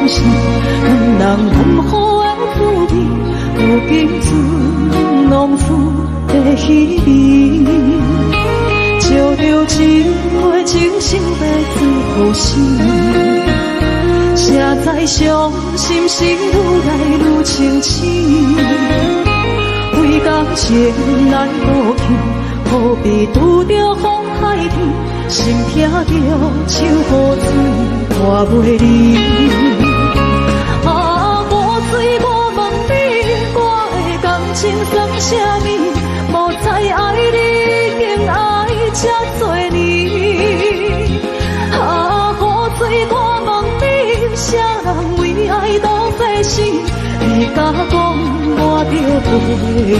是两人难好的滋味，如今存浪子的稀微。借着一回情深要做好事，谁知伤心事愈来愈清醒。为感情来渡去，何必拄着风海天？心痛着手雨水拖袂离。啊，雨水，我问你，我的感情算啥物？无知爱你，竟爱这多年。啊，雨水，我问你，啥人为爱都这死？你甲讲我着袂离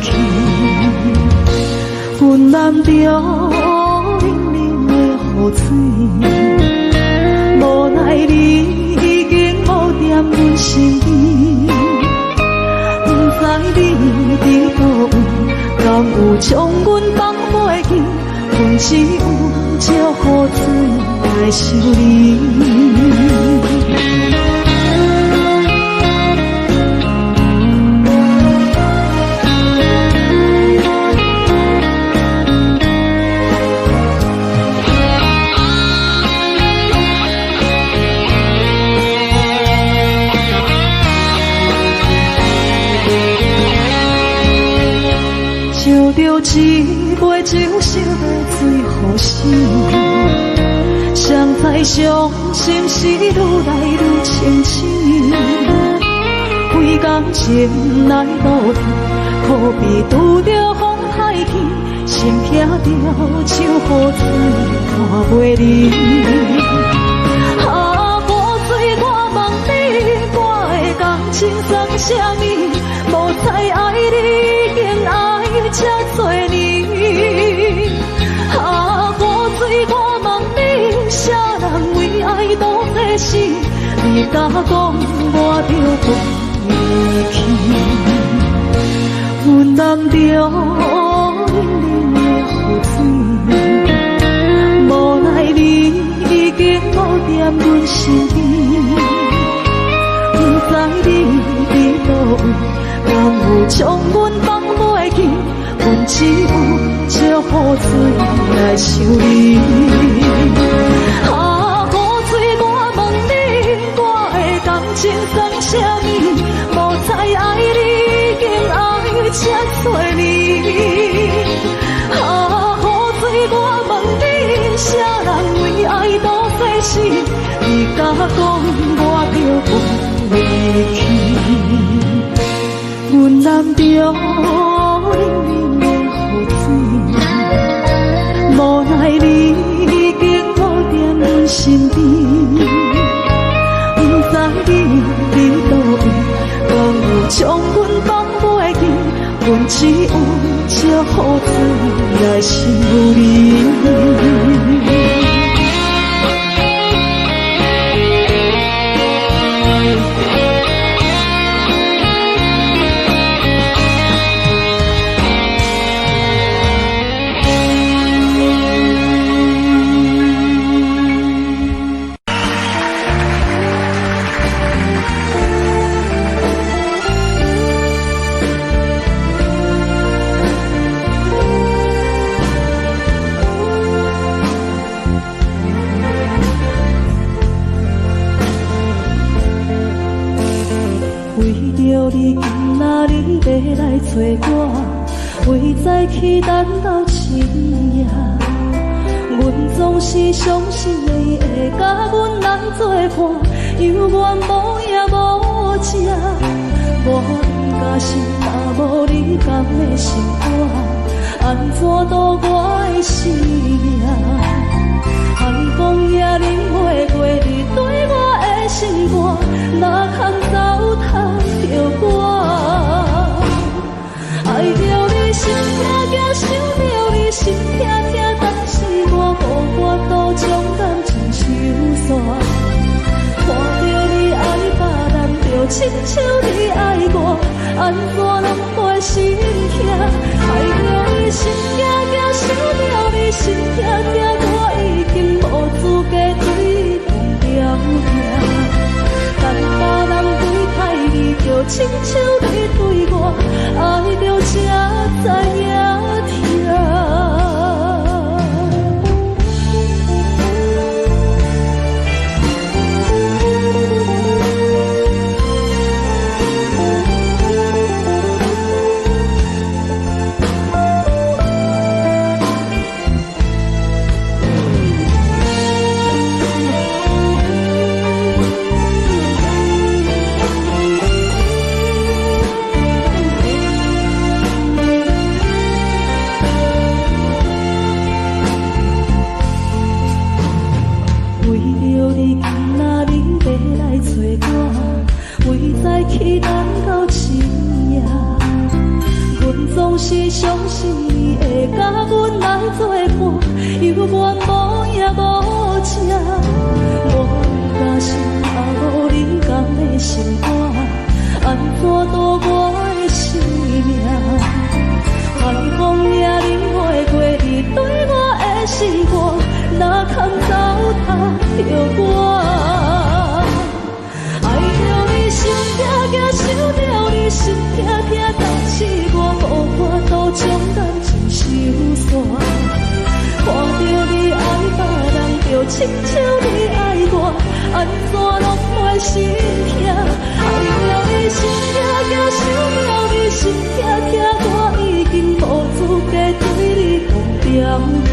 去，阮难着冷冷的雨水，无奈你已经无踮阮身边。不知你伫倒位，敢有将阮放袂记？阮只有借雨水来想你。一杯酒烧要醉好心，谁知伤心事愈来愈清醒。为感情来渡去，何必拄着风海天？心痛着手雨水拖袂离。啊，雨水，我问你，我的感情算啥物？无知爱你，竟爱这多年。啊，雨水，我问你，啥人为爱都这死？你甲讲我着袂离去，阮难着冷冷的雨水，无奈你已经无踮阮身边。不知你伫倒位，敢有将阮放袂记？阮只有借雨水来想你。啊，雨水，我问你，我的感情算啥物？无知爱你，竟爱这多年。啊，雨水，我问你，啥人为爱都这死？你甲讲我着袂离去，阮难着冷冷的雨水，无奈你已经无踮阮身边。不知你伫倒位，敢有将阮放袂记？阮只有借雨水来想你。找我，为再去等到深夜。阮总是相信你会甲阮人作伴，犹原无影无迹。我应该是若无你甘的心肝，安怎度我的生命？海风也忍袂过你对我的心肝，哪通糟蹋着我？爱着你心痛痛，想着你心痛痛，但是我无法度将感情收煞。看着你爱别人，就亲像你爱我，安怎拢会心痛？爱着你心痛痛，想着你心痛痛，我已经无资格对去等到深夜。阮总是相信你会甲阮来作伴，犹原无影无迹。我甲心头无人共的心肝，安怎度我的生命？寒风也忍袂过你对我的示爱，哪堪糟蹋着我？爱着你心痛痛，想着你心痛痛，但是我无法度将感情收煞。看着你爱别人，就亲像你爱我，安怎拢袂心痛？爱着你心痛痛，想着你心痛痛，我已经无资格对你讲条件。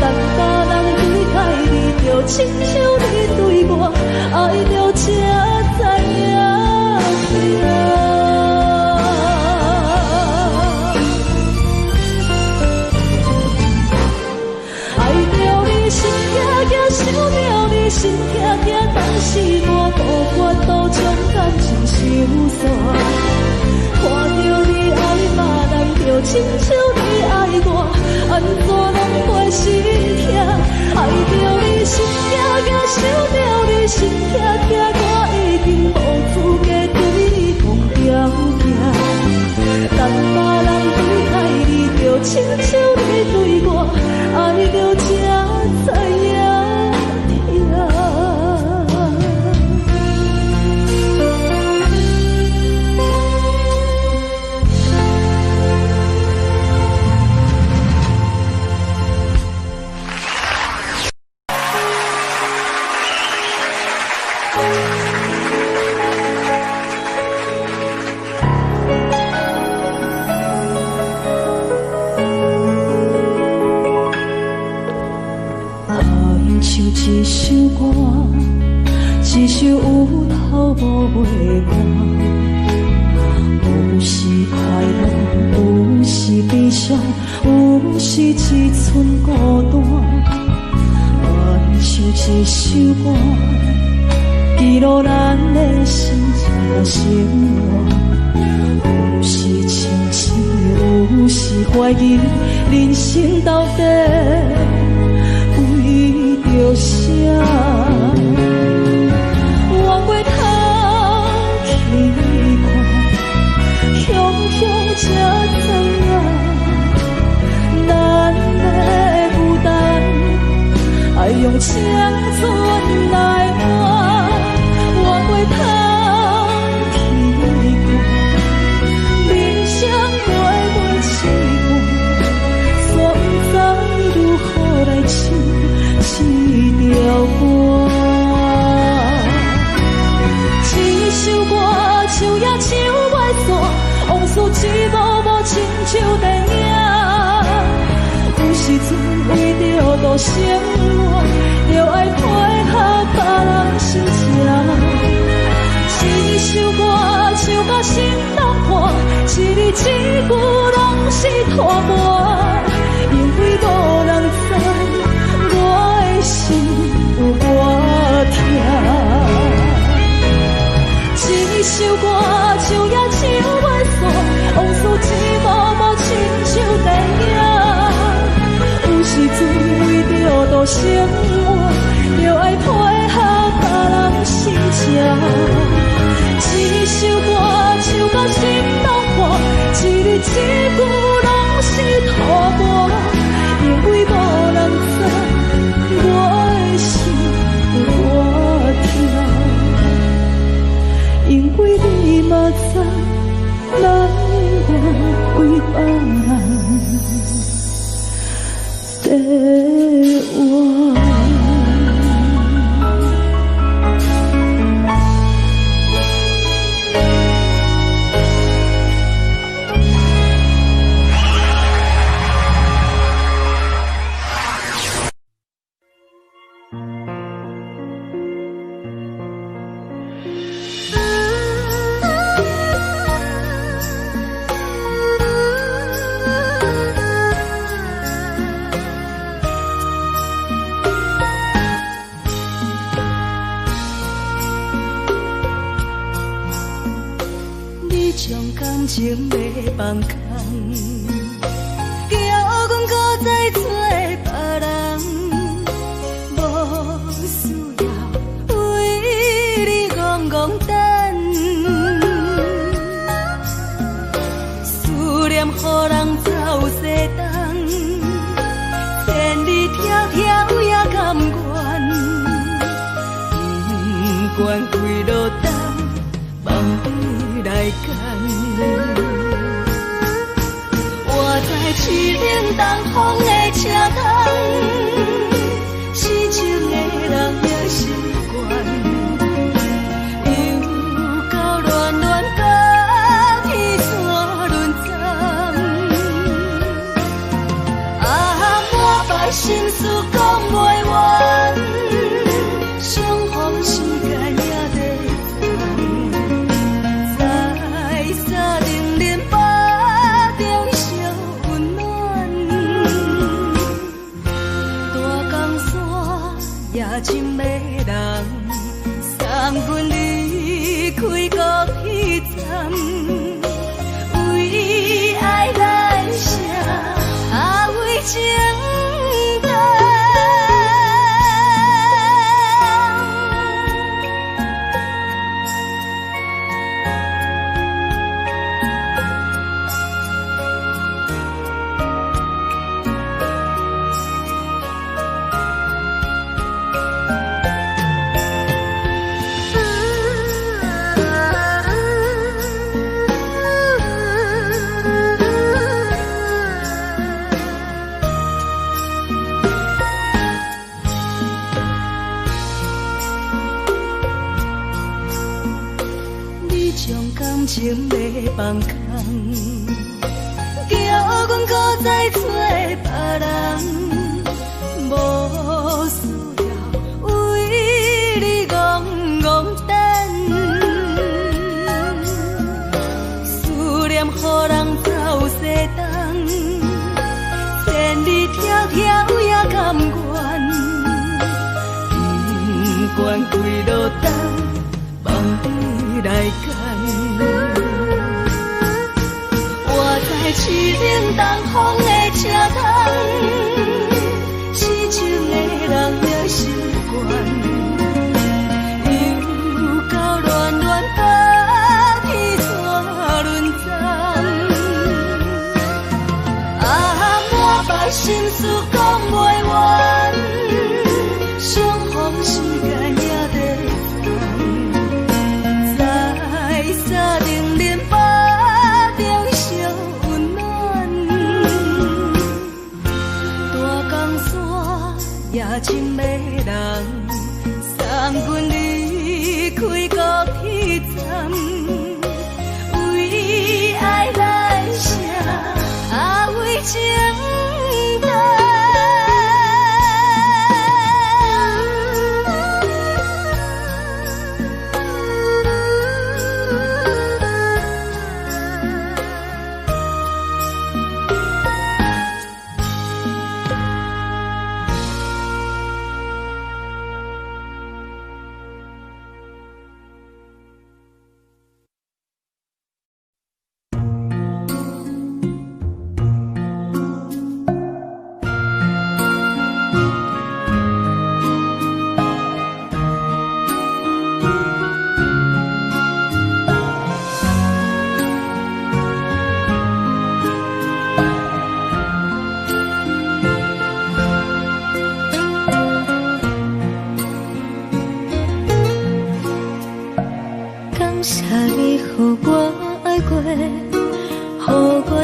但别人对待你，就亲像你对我，爱着才知影痛。爱着你心痛痛，想着你心痛痛，但是我无法度将感情收煞。看着你爱别人，就亲像你爱我，安怎拢袂心痛？爱着你心痛痛，想着你心痛痛，我已经无资格对你讲条件。但别人对待你，就亲像你对我，爱着才知影痛。一首歌，一首有头无尾歌，有时快乐，有时悲伤，有时一寸孤单。原唱一首歌，记录咱的心情生活，有时清醒，有时怀疑，人生到底着啥？往过头去看，雄雄才知影，咱的负担爱用青春来换。往过头去看，人生过一半，煞不知如何来唱一条歌。一首歌唱也唱袂煞，往事一幕幕亲像电影。有时阵为着度生活，就爱配合别人心情。一首歌唱到心拢破，一字一句拢是拖磨，因为无人知我的心有多痛。一首歌唱也唱袂煞，往事一幕幕亲像电影。有时阵为着度生活，就爱配合别人心情。一首歌唱到心拢破，一字一句拢是拖磨，因为无人知我的心有多痛。因为你嘛知，咱愿为别人在我。将感情要放空，叫阮搁再做别人，无需要为你戆戆等，思念予人走西东，千里迢迢也甘愿，不管几落冬，梦比来干。我在痴冷东风的车窗，痴情的人也习惯，又到乱乱甲天山轮站，满腹心事讲袂完，相逢时间也在等，在沙冷冷巴中烧温暖，大江山也真迷人，送阮离开国彼站，为爱来写为情长。感情要放空，叫阮搁再做别人，无需要为你戆戆等，思念予人走西东，千里迢迢也甘愿，不管几落冬，梦比来干。我在痴冷东风的车窗，痴情的人也习惯，又到乱乱甲天山轮站，满腹心事讲袂完，相逢时间也在等，在沙冷冷巴中烧温暖，大江山也真迷人，送阮离开国彼站，为爱来写为情长。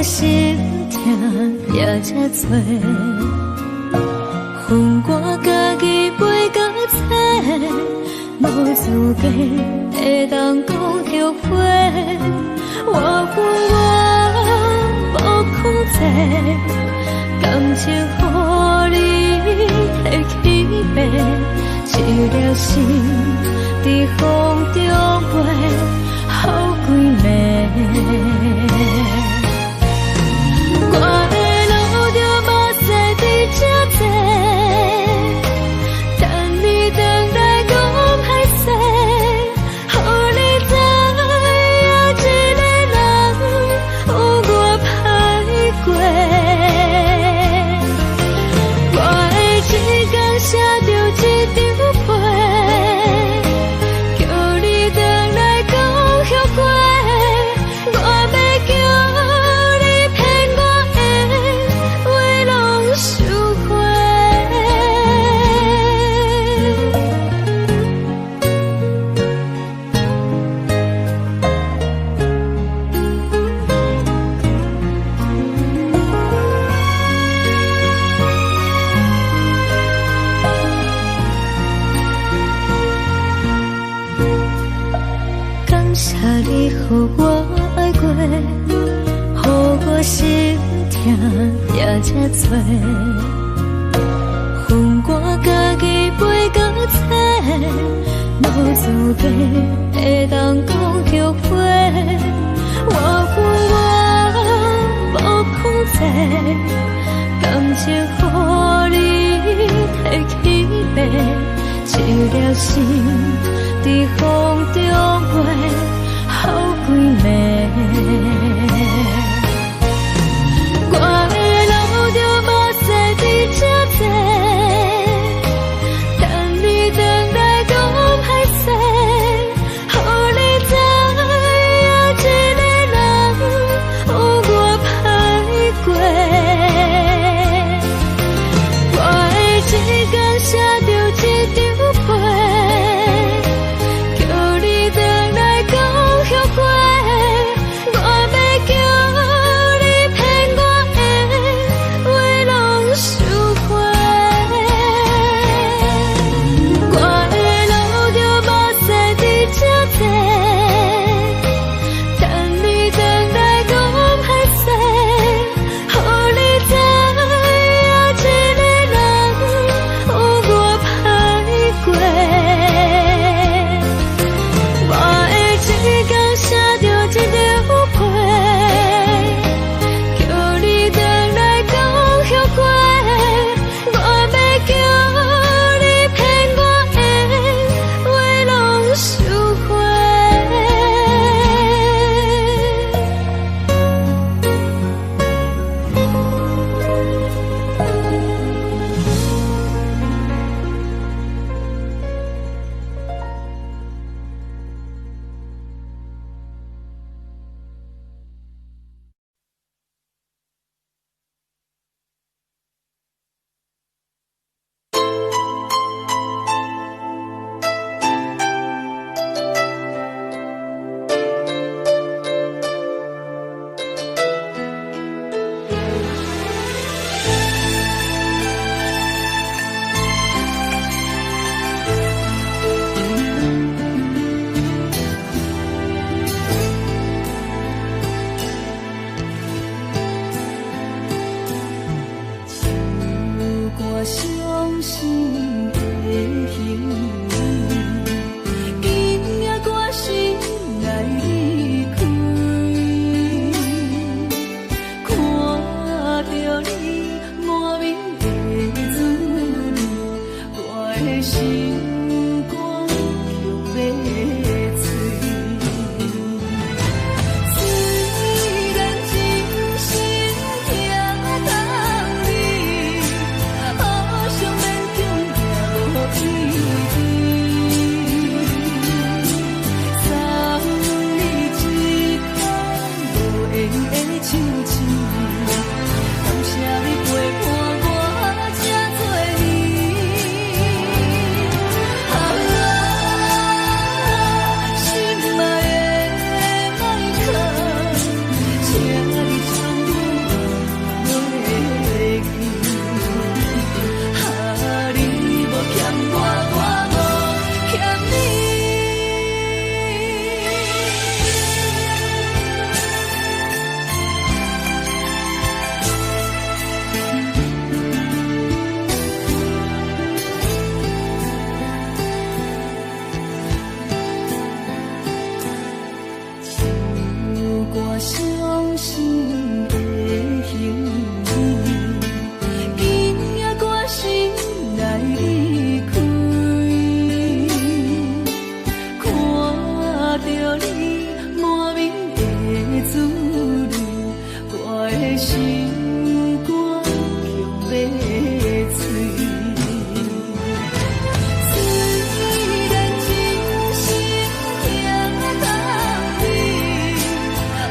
心痛也这多，分我家己飞到切，无资格会当讲后悔。我恨我无控制，感情予你提起白，一条心在风中飞，好几暝。我的路着目屎在这多，等你回来讲歹势，予你知影一个人你予我爱过，予我心痛也这多，分我家己飞到这，无滋味会当讲后悔。我分我无控制，感情予你摕去卖，一粒心在风中飞。好几暝，我的路就无西伫这多，等你回来讲歹势，予你知影一个人有我歹过。我的一天写着一张被，叫你回来讲。后悔，我要叫你骗我的话拢收回。我的路就无西伫这多，等你回来讲歹势，予你知影一个人有我歹过。我的一天写着一张被，叫你回来讲后悔，我要叫你骗我的话拢收回。我伤心的形今夜我心来离开，看着你满面的滋味，我的心肝强要碎。虽然真心也当你。好想勉强行落去，送你一空无缘的手指，感谢你陪伴我这多年。心爱的麦克，请你将我袂记。你无欠我，我无欠你。我伤心的形今夜我心来离开，看着你满面的滋味，我的心肝强要碎。虽然真心也当你，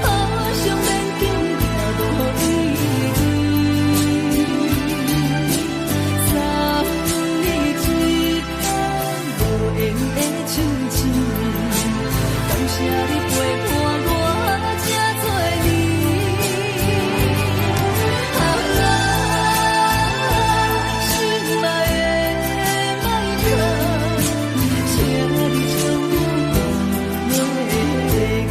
好想勉强行落去。送你一空无缘的手指，感谢你陪伴我这多年。心爱的麦克，请你将我袂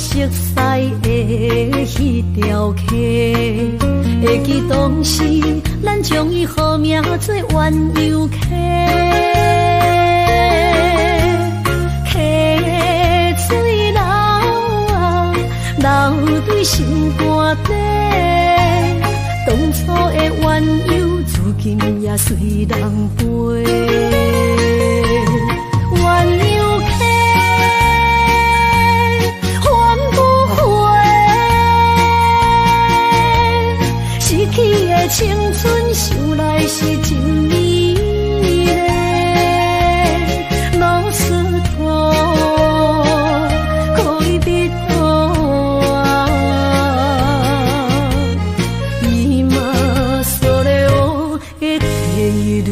熟悉的迄条溪，会记当时咱将伊号名做冤游溪。溪水流啊，流对心肝底，当初的冤游，如今也随人陪。冤游溪，还不回，逝去的青春想来是真美丽。老师徒可以别多啊，伊嘛所了的地路。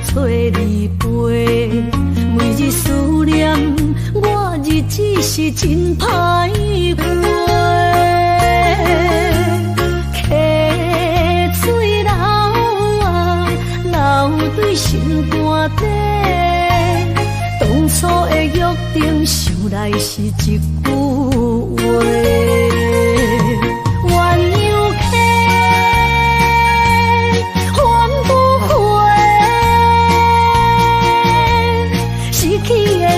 找你陪，每日思念，我日子是真歹过。溪水流啊，流对心肝底，当初的约定，想来是一句话。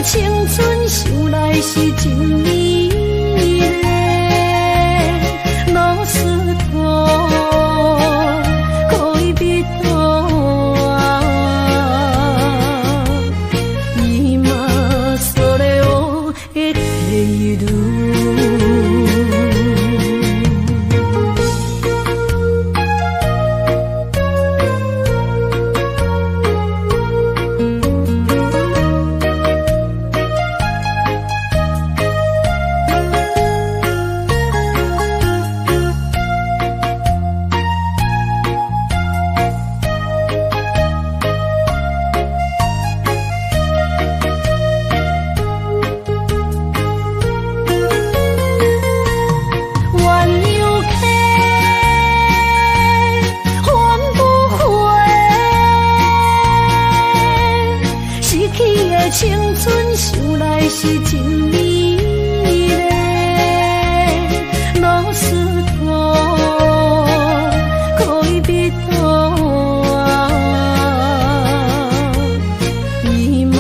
青春想来是真美丽，老师徒可以别多啊，伊嘛所了的地路。青春想来是真美丽，老师徒可以别多啊，伊嘛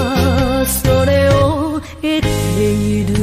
所了的地路。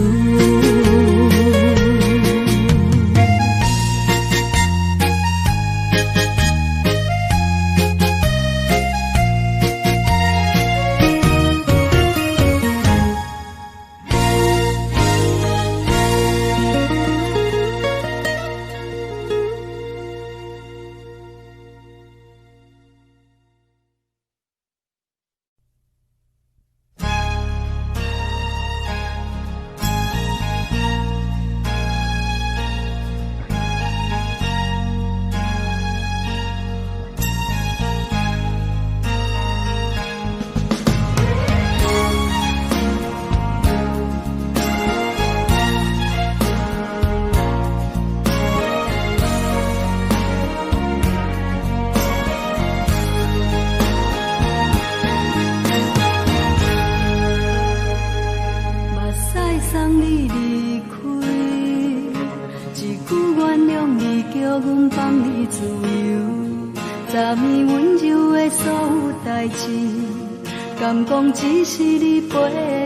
敢讲只是你陪，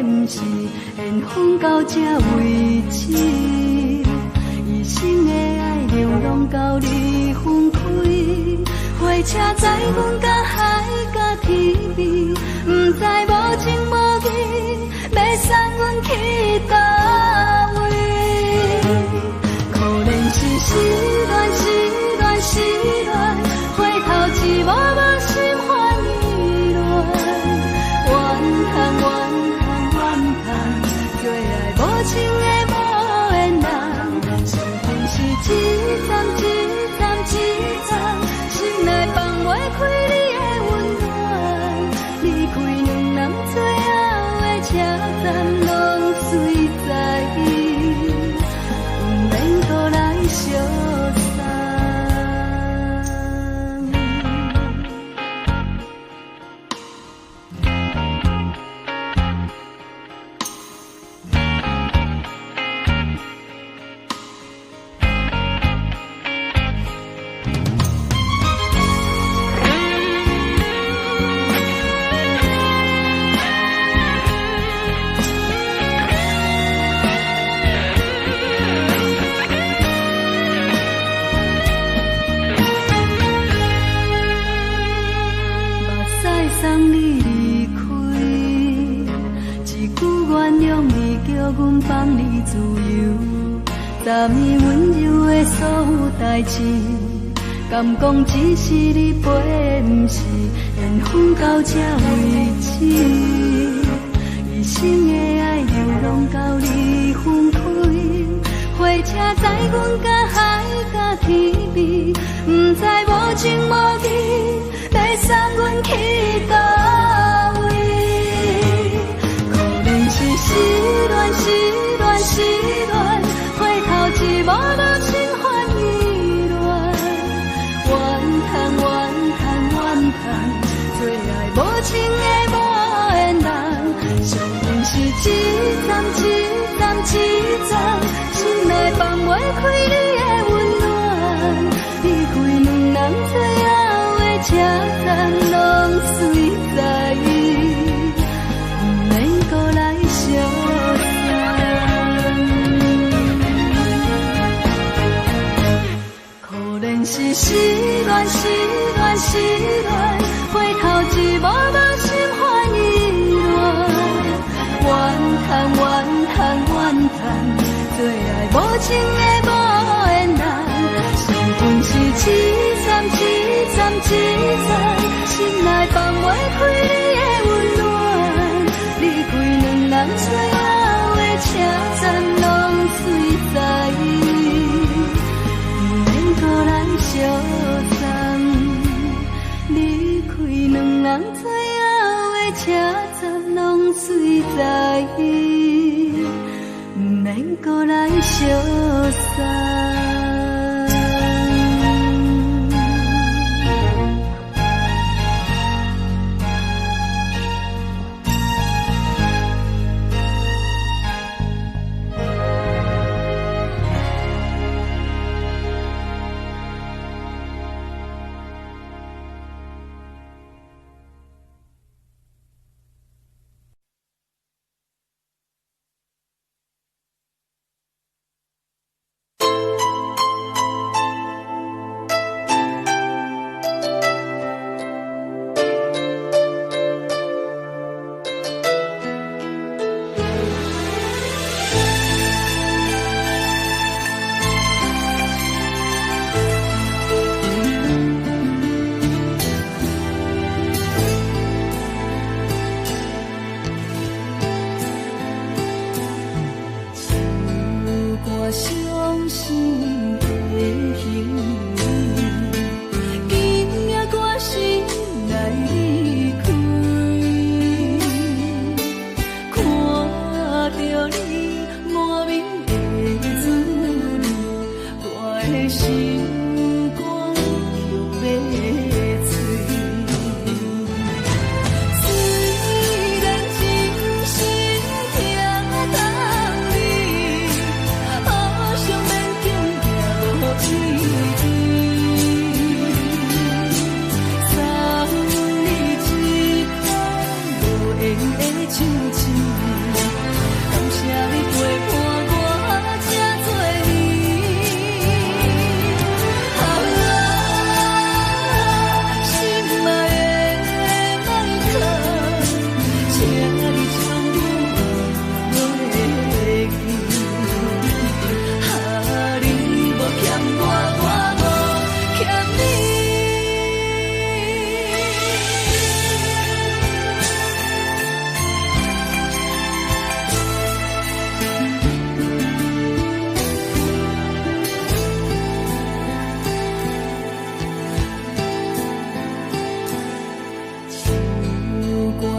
不是缘分到这为止。一生的爱流浪到你分开，火车载阮甲海甲天边，不知无情无义，要送阮去倒位？可能是失恋，回头一幕幕心欢意。站拢随在伊，不免搁来相送。送你离开，一句原谅你，叫阮放你自由。昨暝温柔的所有代志，敢讲只是你陪，不是缘分到这为止。一生的爱流浪到你分开，火车载阮甲海甲天边，不知无情无义，要送阮去倒位？可能是失恋，失恋，失恋，回头一幕幕心烦意乱，怨叹，怨叹，怨叹，最爱无情的无缘人，上恨是一站一站一站，心内放袂开你的温暖，离开两人最后的车站拢随在伊，不免搁来相送。可能是失恋，失恋，失恋，回头一幕幕心烦意乱，怨叹，怨叹，怨叹，最爱无情的无缘人，上恨是一站一站一站，心内放袂开你的温暖，离开两人最后的车站拢随在伊，不免搁来相送。离开两人最后的车站拢随在伊，不免搁来相送。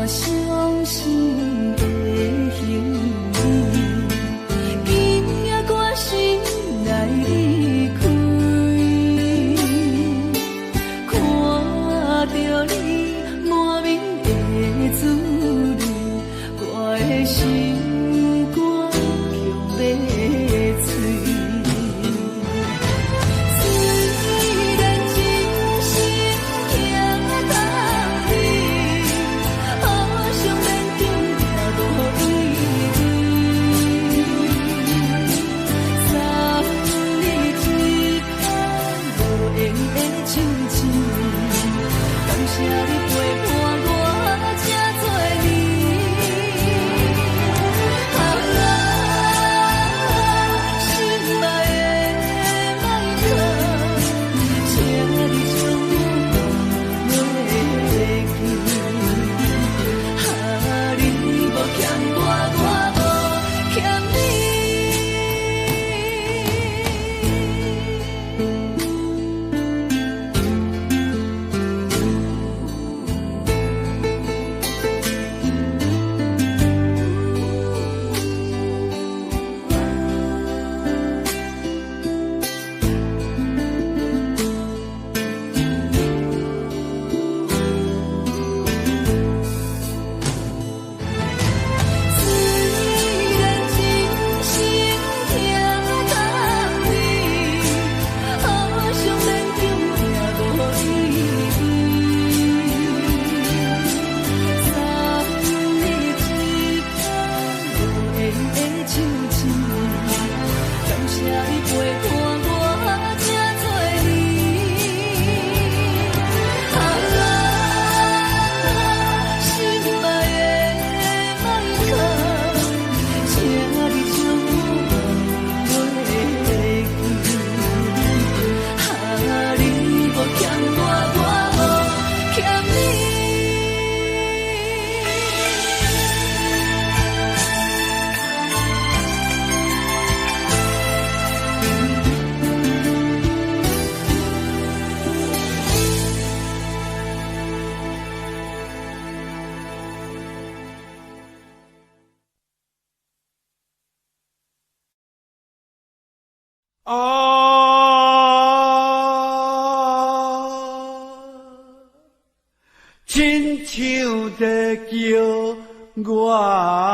伤心的形亲像在叫我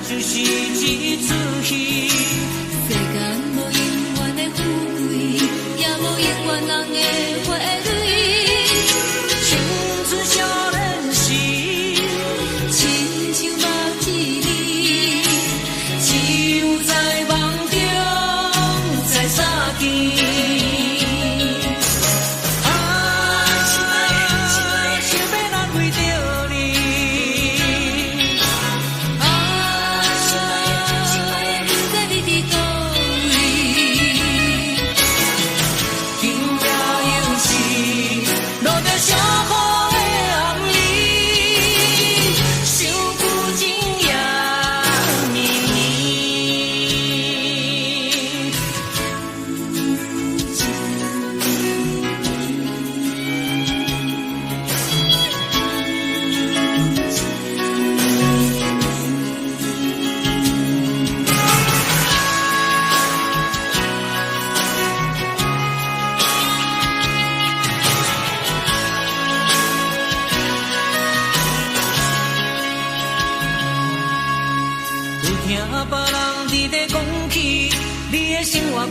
就是一出戏。世间无永远的富贵，也无永远人的花蕊。青春少年时，亲像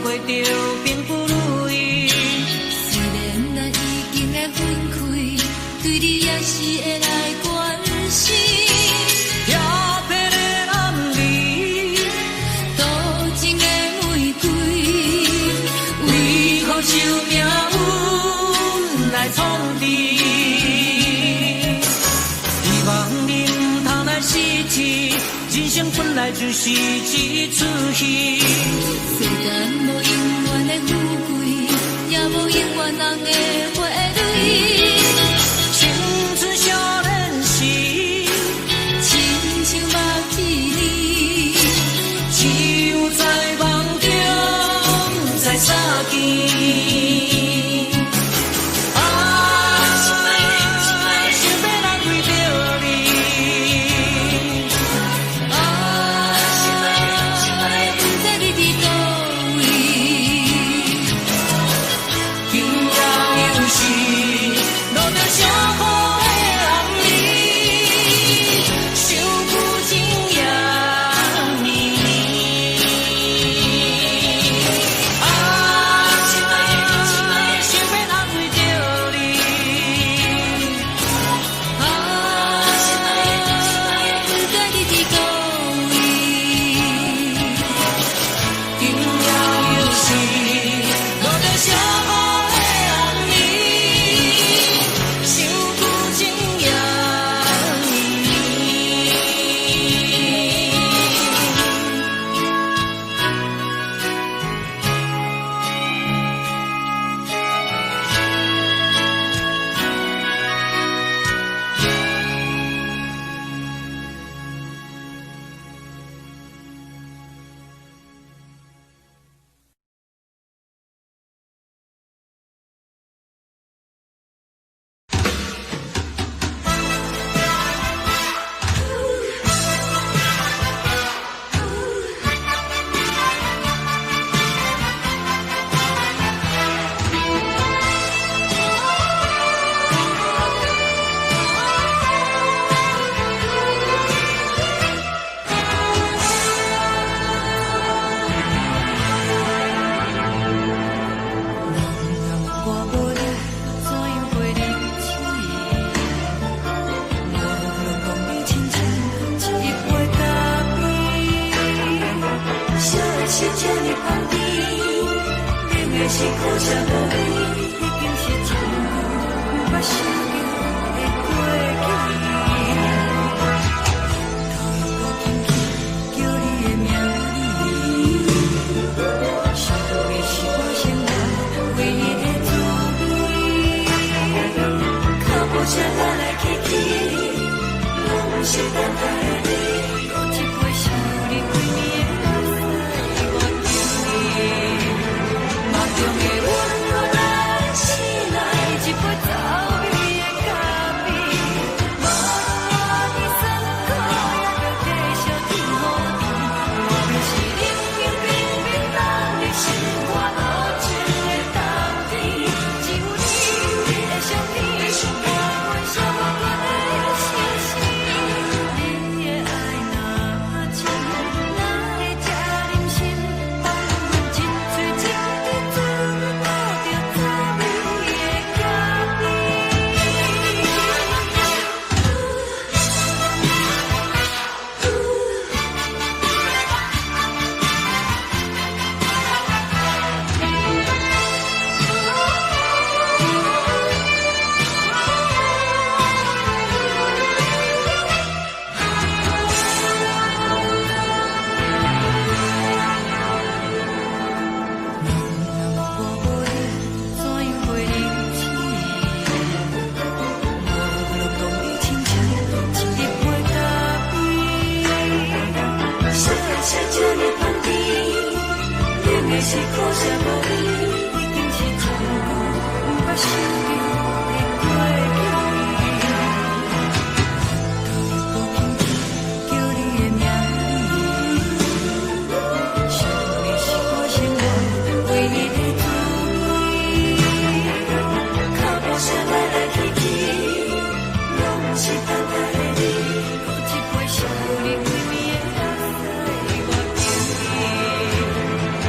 过着并不如意。虽然咱已经会分开，对你也是会来关心。漂泊的男儿，多情的玫瑰，为何受命运来创治？希望你唔通来失去，人生本来就是一出戏。世间无永远的富贵，也无永远人的花蕊。青春少年时，亲像目一年，只有在梦中才相见。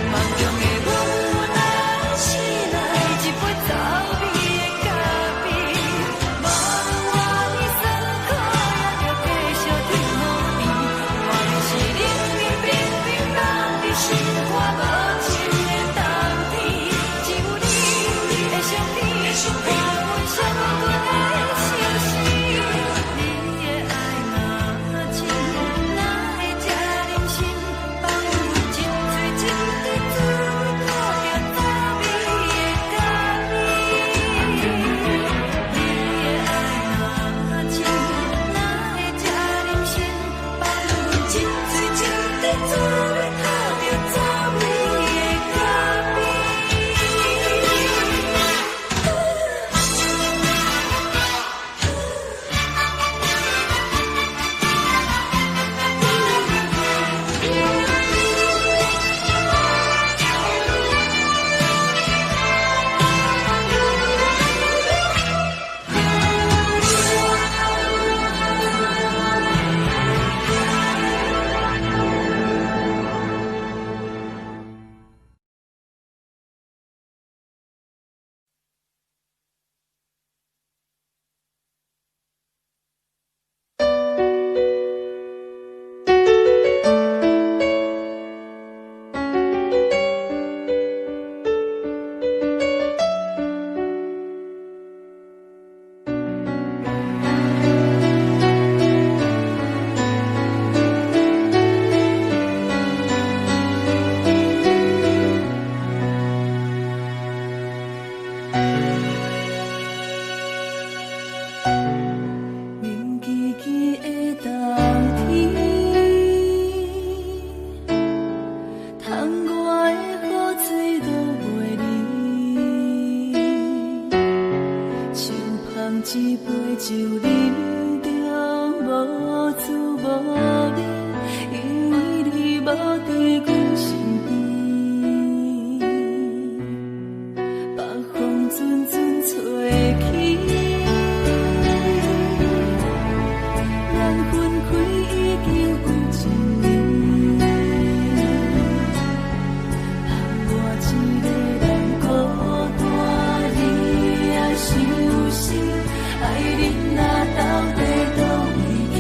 梦中的我。一杯酒饮着无滋无味，因为你无伫阮身边，北风阵阵吹起，咱分开已经有一年，盼我一个人孤单，你也伤心。爱恁若到底倒位去？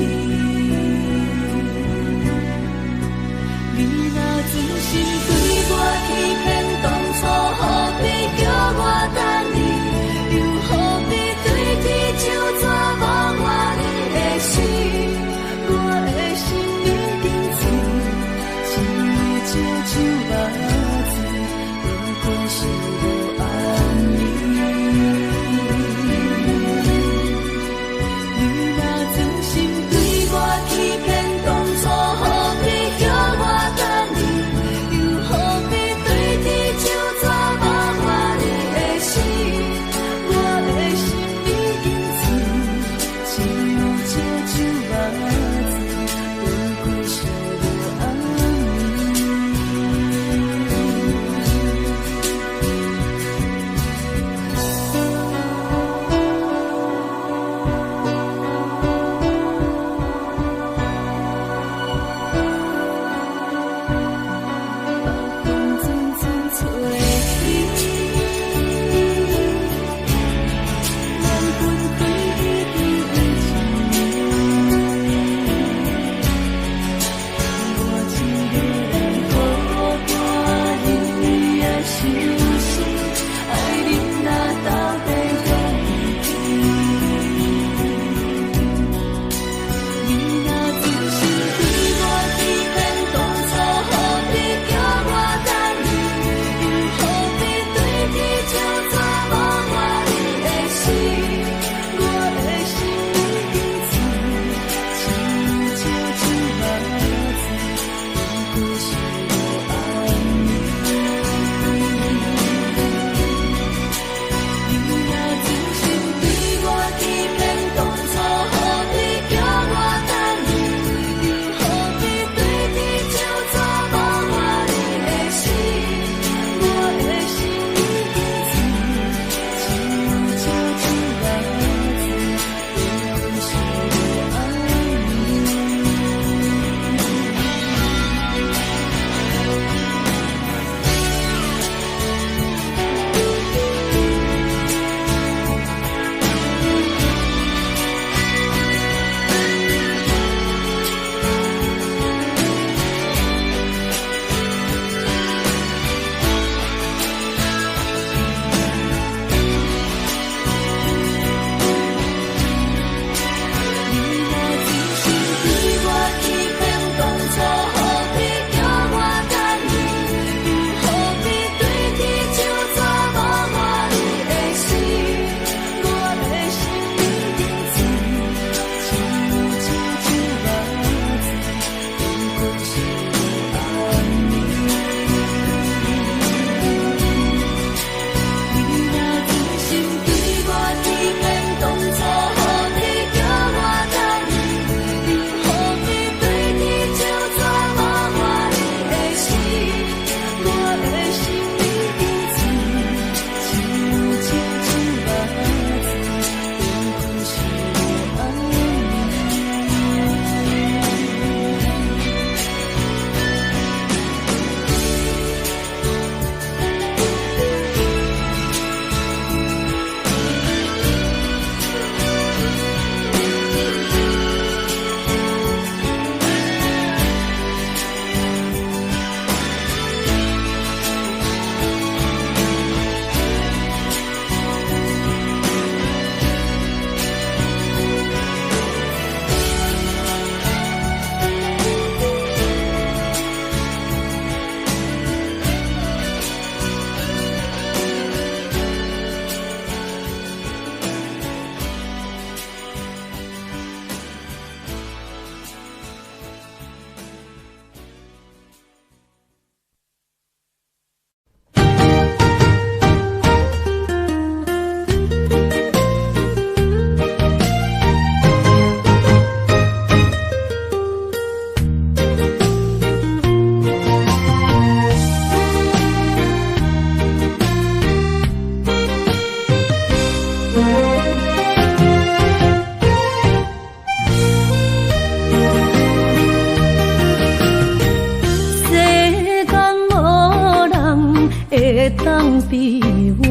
悲哀，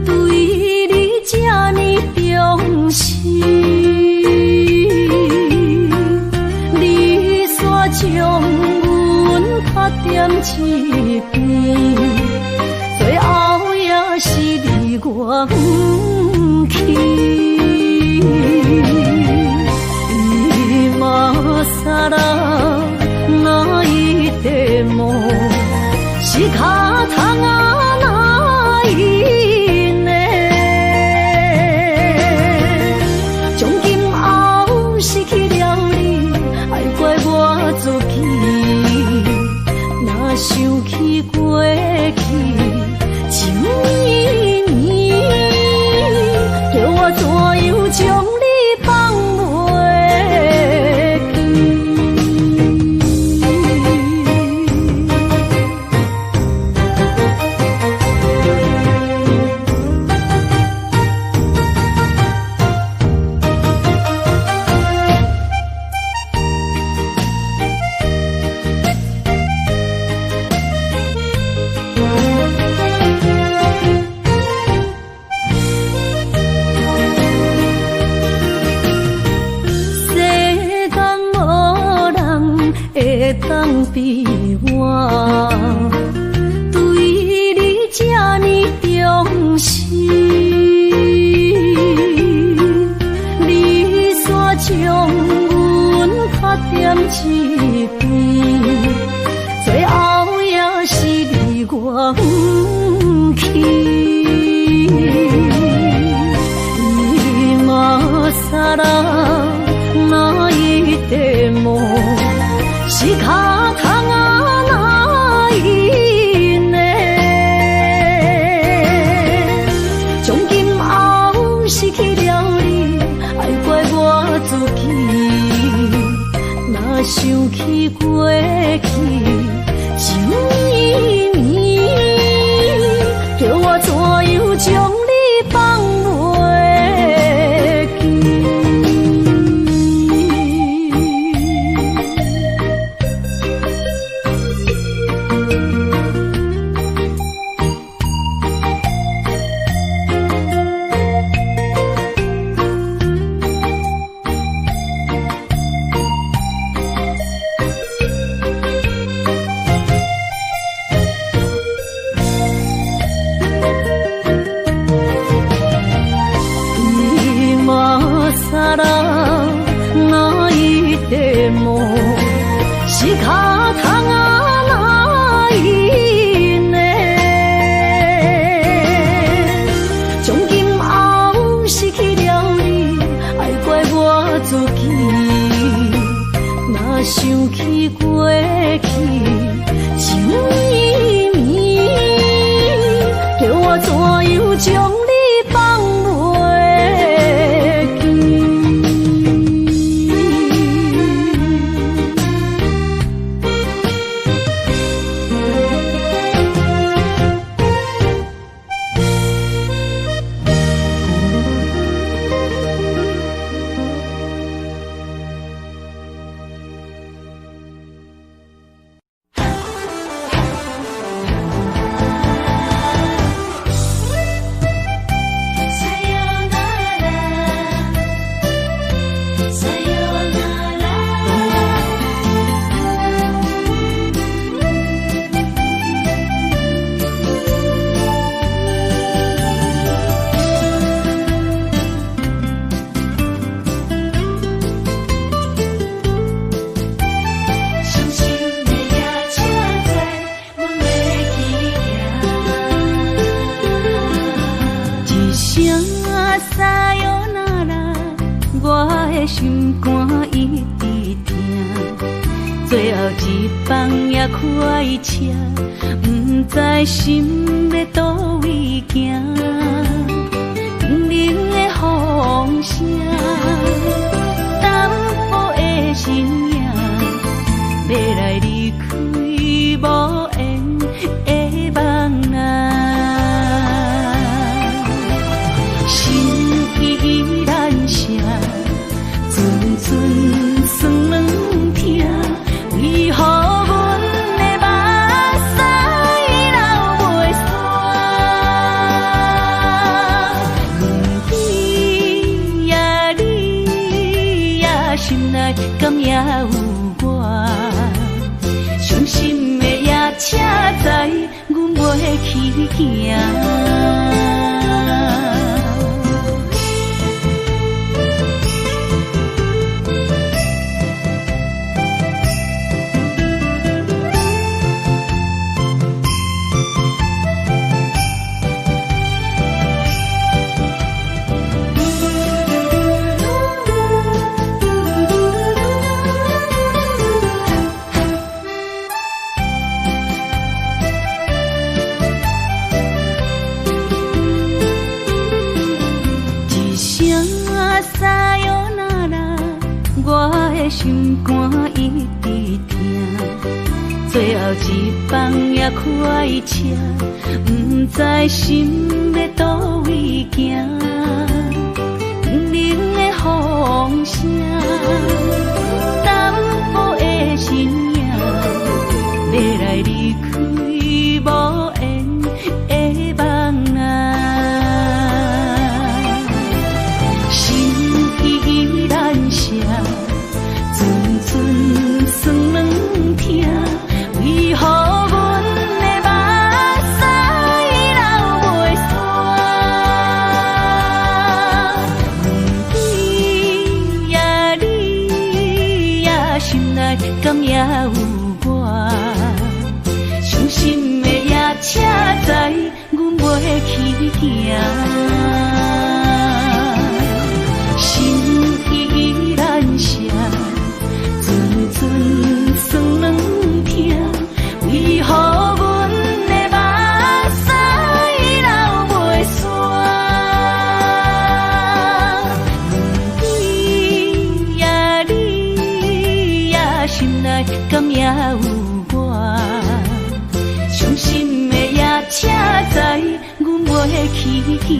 对你这呢重视，你煞将阮拍点一边，最后也是你我不去。今ら泣いても仕方がないね。从今后失去了你，爱怪我自己。若想起过去，像年年，叫我怎样将你放袂？当悲哀，对你这呢重视，你煞将阮拍点一边，最后也是你我不去。今ら泣いても仕方がないね。从今后失去了你，爱怪我自己。若想起过去，像年年，叫我怎样将你放袂记？仕方がないね。从今后失去了你，爱怪我自己。若想起过去，像年年，叫我怎样将你放袂记？心肝一直疼，最后一放也开车，不知心要倒位行。冷冷的风声，淡薄的身影，要来离开无缘的梦啊，心依然声。阵阵酸软疼，为何阮的目屎流袂袂去行。心肝一直疼，最后一放也开车，不知心要倒位行。冷的风声，淡薄的身影，要来离开无缘的梦啊，心依然舍。寸算软疼，为何阮的目屎流袂煞？问你呀，你呀，心内敢也有我？伤心的夜车载，阮袂去行。心依然舍。寸算软疼，为何阮的目屎流袂煞？问你呀，你呀，心内敢也有我？伤心的夜车载，阮袂去行。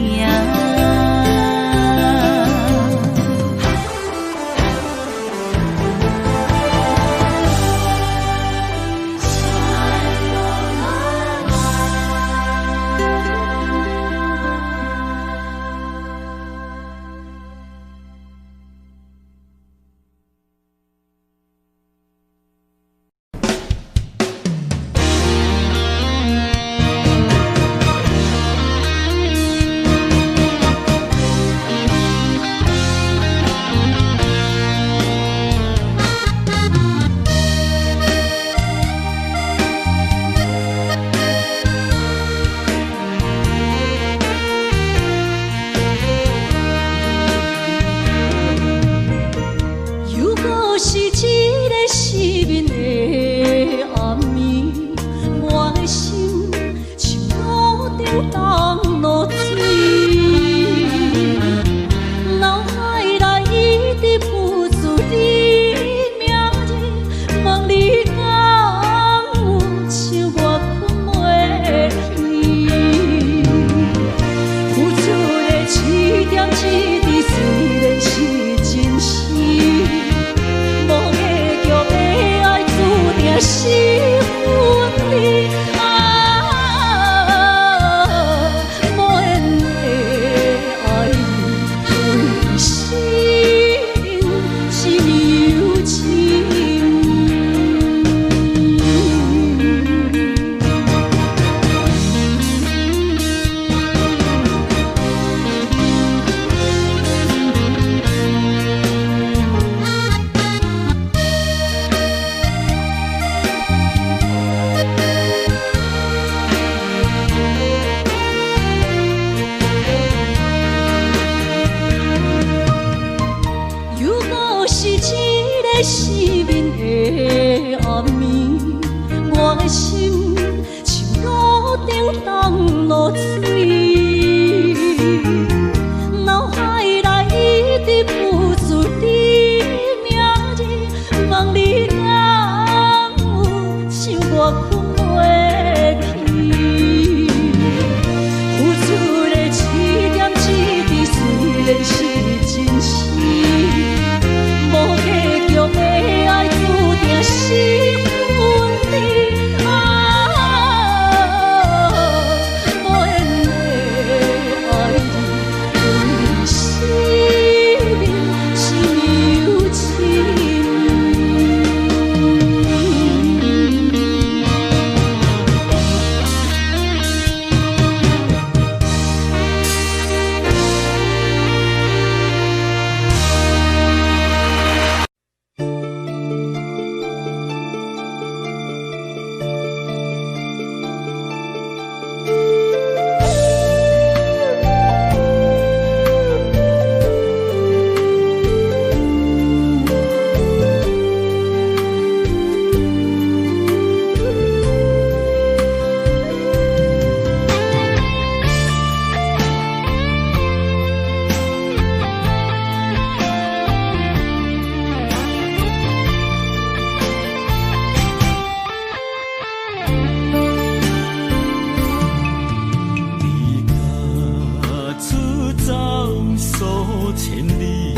走数千里，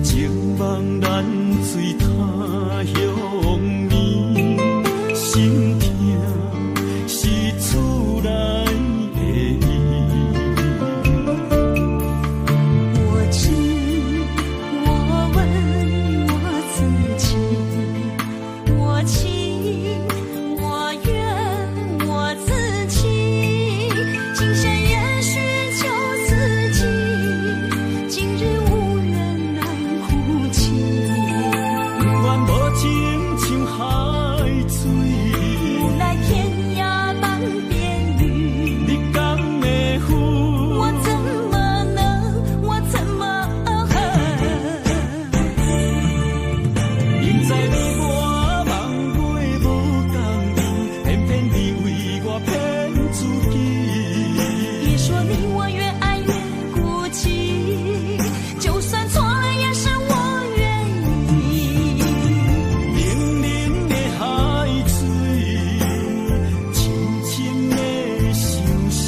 情梦难随他乡眠，心痛是厝内的伊。我知，我问我自己，我情我愿我自己，今生也许就自己，今日无人难哭泣。不愿无情像海水，无奈天涯半边雨，你敢会负？我怎么能，我怎么明知你我梦袂无共阵，偏偏你为我骗自己。别说你我越爱越孤寂，就算错了也是我愿意。冷冷的海水，深深的相思。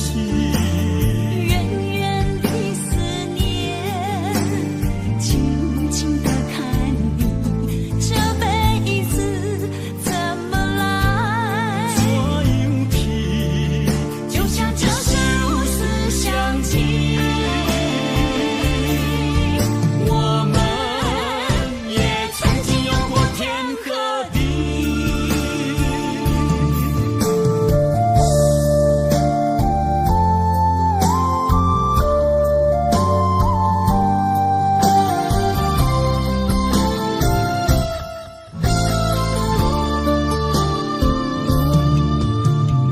远远的思念，静静的看你，这辈子怎么来？怎样去？就像这生如此相近，我们也曾经有过天和地。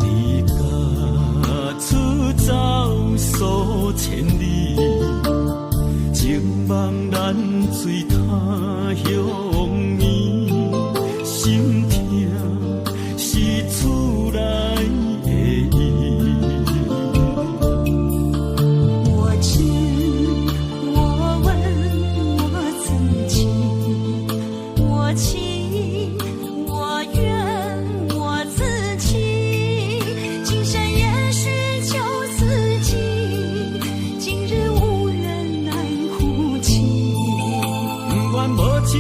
离家出走数千里，情梦难随他乡眠，心痛是厝内的伊。我知，我问我自己，我情我愿我自己，今生也许就自己，今日无人难哭泣。不愿无情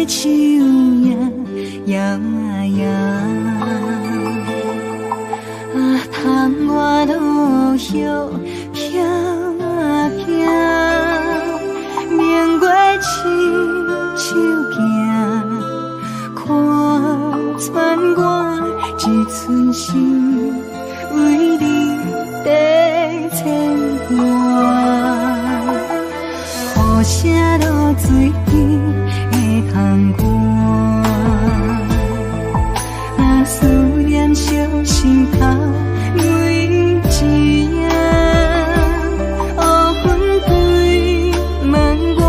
手摇摇啊，窗外落叶飘飘，明月亲手行，看穿我一寸心，为你在牵挂，雨声落水边的窗外，啊，思念烧心头每一夜，乌云对问我，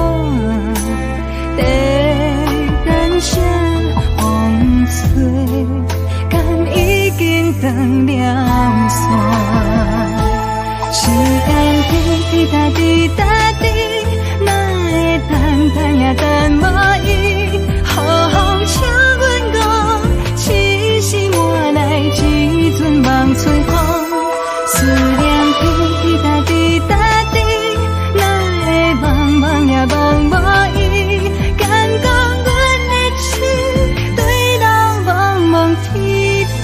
在等啥风吹，敢已经断了线。时间滴答滴答滴，哪会等也等无伊？好好请阮讲，痴心换来一阵梦吹风。思念滴答滴答滴，哪会茫茫也茫无伊？敢讲阮的情对人茫茫天边。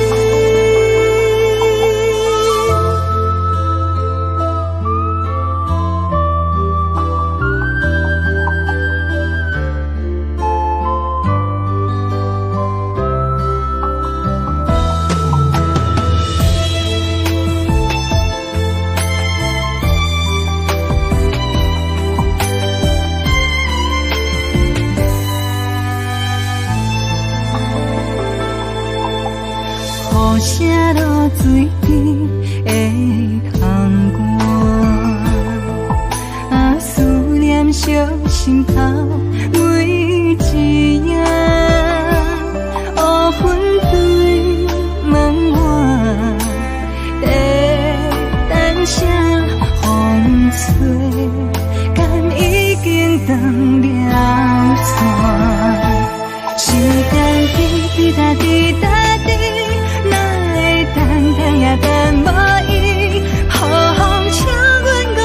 雨声落水边的窗外，啊，思念烧心头每一夜，乌云对问我，在等啥风吹，敢已经断了线。时间滴答滴答滴，等也等无伊，好好请阮讲，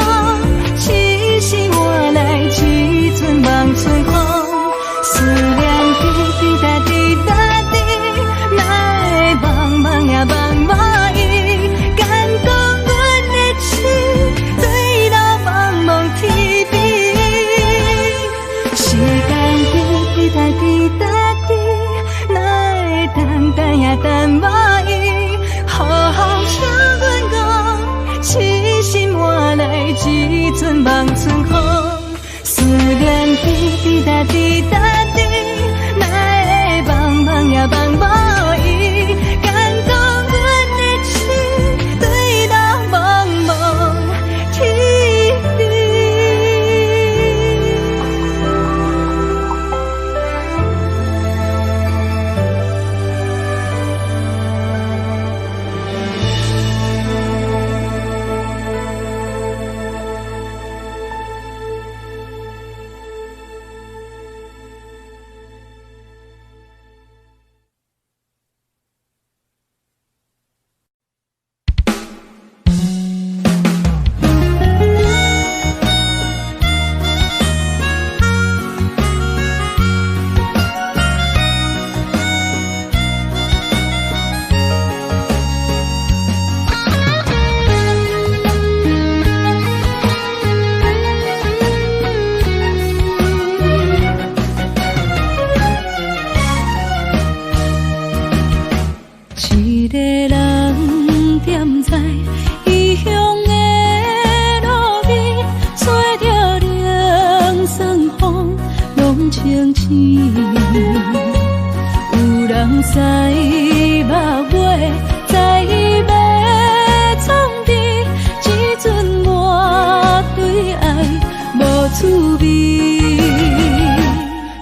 痴心换来一阵梦吹风。思念滴答滴答滴，哪会茫茫也茫无伊？敢讲阮的情对人茫茫天边。时间滴答滴答滴，哪会等也等无伊？好好请阮讲，痴心换来一阵望春风。思念滴答滴答滴，哪会茫茫也茫无伊？敢讲阮的情对人茫茫天边。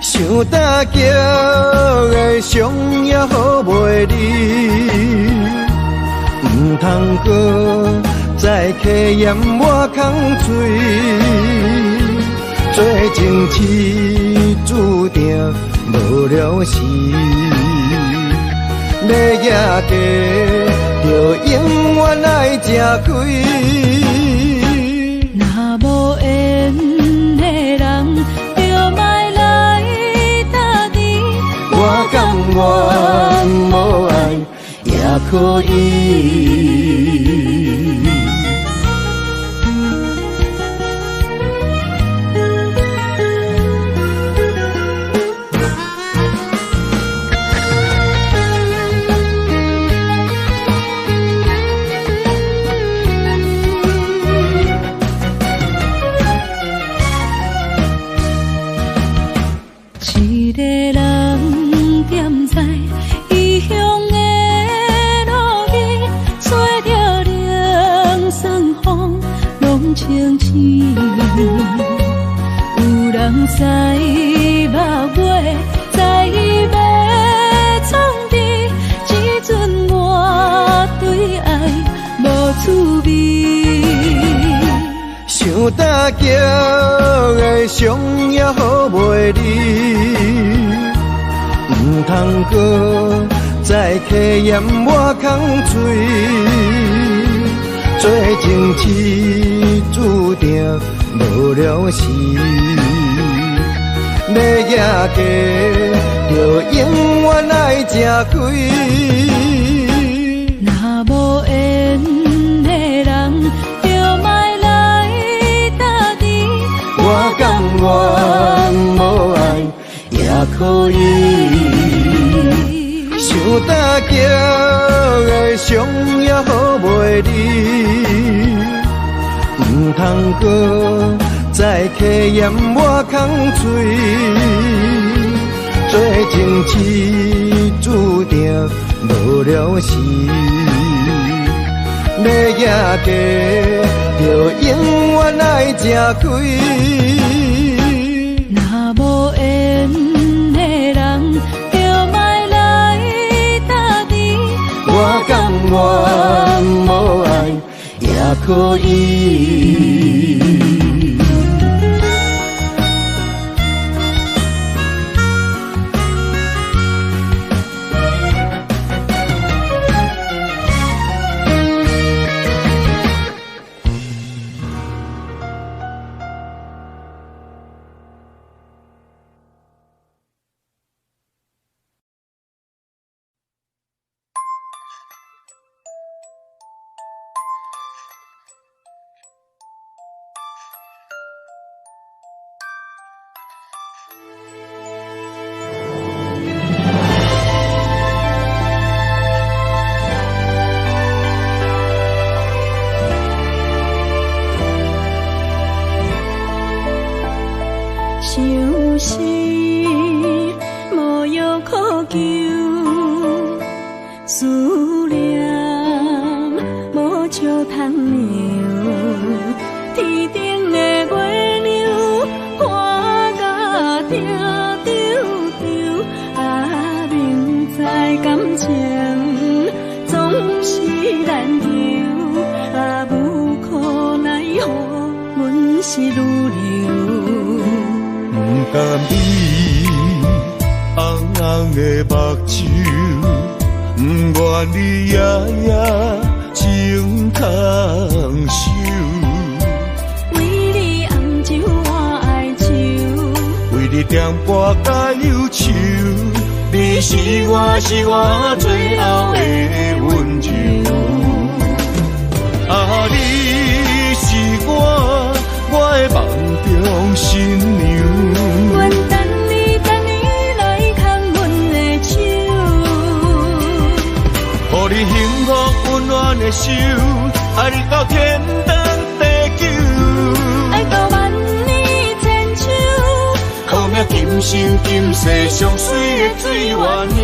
想搭桥的伤也好袂离，唔通搁再客嫌我空嘴，做情痴注定无了时，要举家就永远爱吃亏。若无缘的人，就莫来搭理。愿无爱也可以。一个人踮在异乡的路边，吹着凉爽风，拢清醒。有人知目尾，知要创治，只准我对爱无滋味。想搭桥的伤也好袂离，唔通搁再客嫌我空嘴，做情痴注定无了时。要夜嫁，就永远爱吃亏。若无缘的人，就莫来打滴。我甘愿无爱也可以。想搭桥的伤也好袂离，唔通搁再客嫌我空嘴，做情痴注定无了时。要夜嫁，就永远爱吃亏。若无缘的人，就莫来打滴。我甘愿无爱也可以。想是无药可救，思念无笑通留。天顶的月亮看甲定丢丢，啊，明知感情总是难求，啊，无可奈何，阮是愈留。不甘你红红的目睭，不愿你夜夜情空守。为你红酒换哀愁，为你点拨甲忧愁，你是我最后的温柔。啊，你是我的梦中新娘。阮等你来牵阮的手，予你幸福温暖的手，爱你到天长地久，爱到万年千秋，好命今生今世上水的水源流。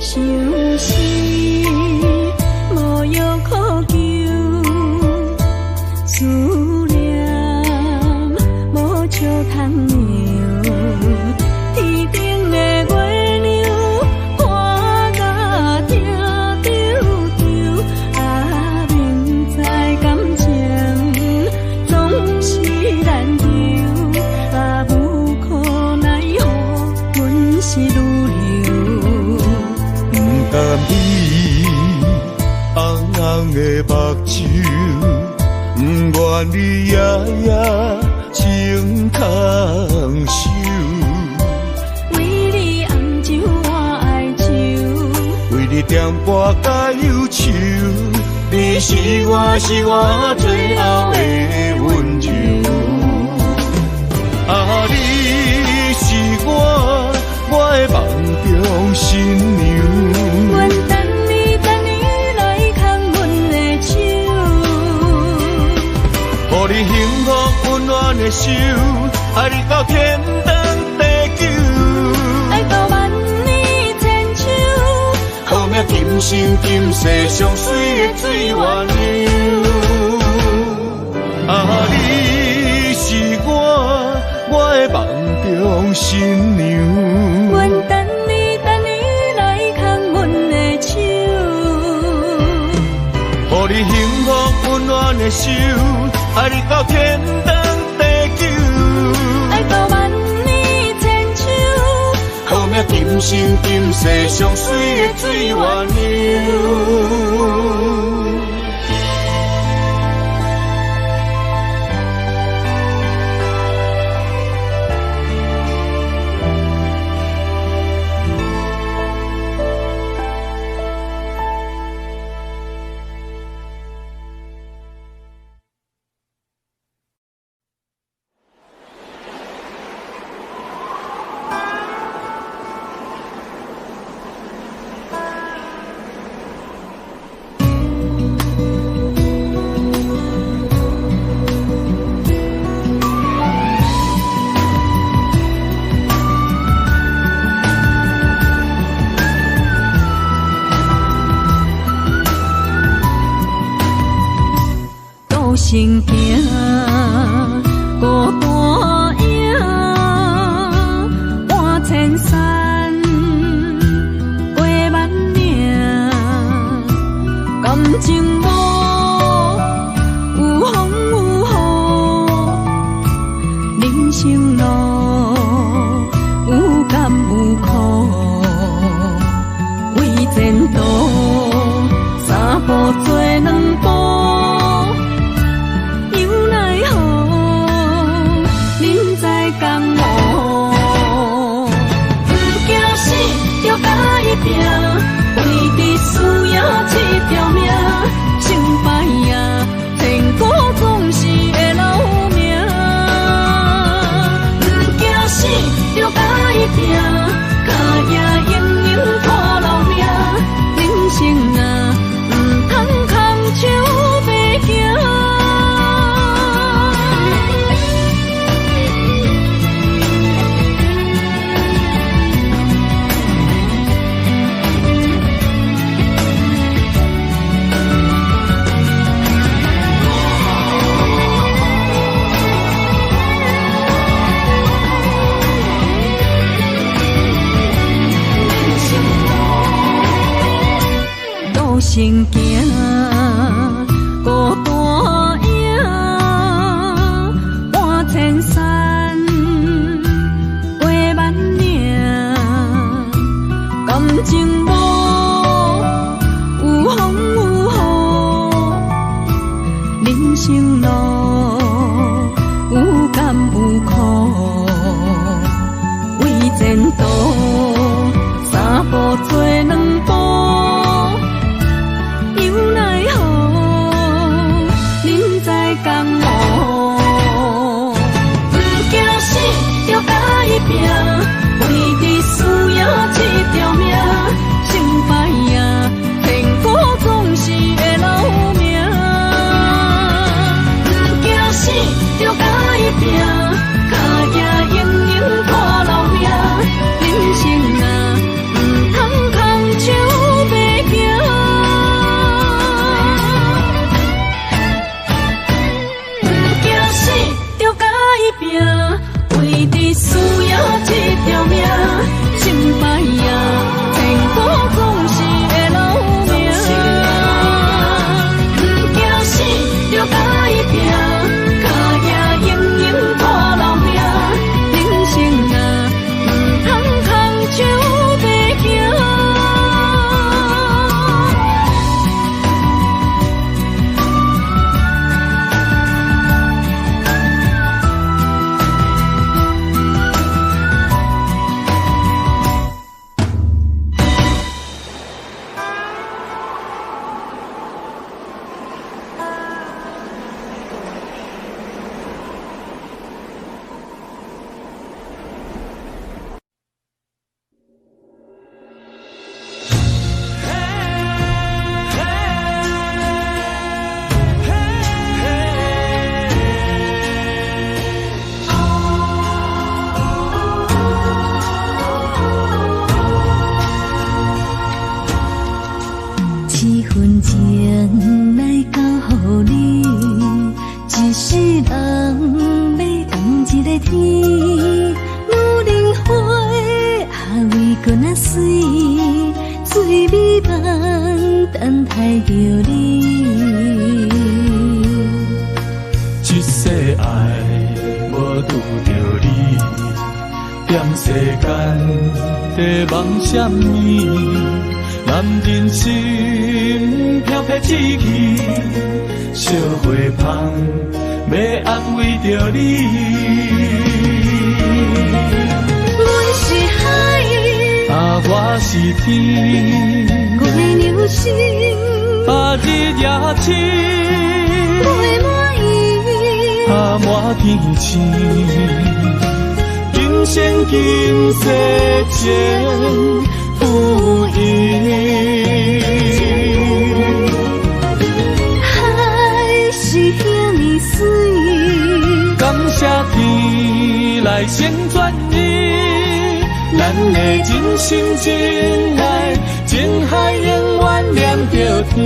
想是无药可救，思念无笑通留。天顶的月亮看甲定丢丢，啊，明点半甲忧愁，你是我最后的温柔。啊，你是我的梦中新娘。阮等你来牵阮的手，予你幸福温暖的手，爱你到天长地久。爱到万年千秋，好命今生今世上水的水鸳鸯。啊，你是我的梦中新娘。阮等你来牵阮的手，予你幸福温暖的手，爱你到天长地久。爱到万年千秋，好命今生今世上水的水鸳鸯。成行孤单影，半千山，过万岭，感情无有风有雨，人生路有甘有苦，为前途三步做两步。为你需要这条命，成败也天高总是会留名。不惊死，就甲伊拼，脚也永远拖老命。人生啊，唔通空手白行。成行孤单影，半千山，过万岭，感情无有风有雨，人生路有甘有苦，为前途三步做两步。为你需要这条命，成败也天高总是会留名。不惊死，就甲伊拼，脚也永远拖老命。人生啊，唔通空手白行。不惊死，就甲伊拼。为你需要这条命，成败也天高总是会留名。不惊死，就甲伊拼，脚也永远拖老命。人生啊，唔通空手白行。天，女人花啊为搁那水，水美梦等待着你。一世爱无拄着你，踮世间在梦什么？男人心飘撇志气，烧花香要安慰着你。阮是海，啊，我是天，我的流星，啊，日夜星，袂满意，啊，满天星。今生今世前不移。海是遐尼水，感谢天来成全你，咱的真心真爱，情海永远连着天。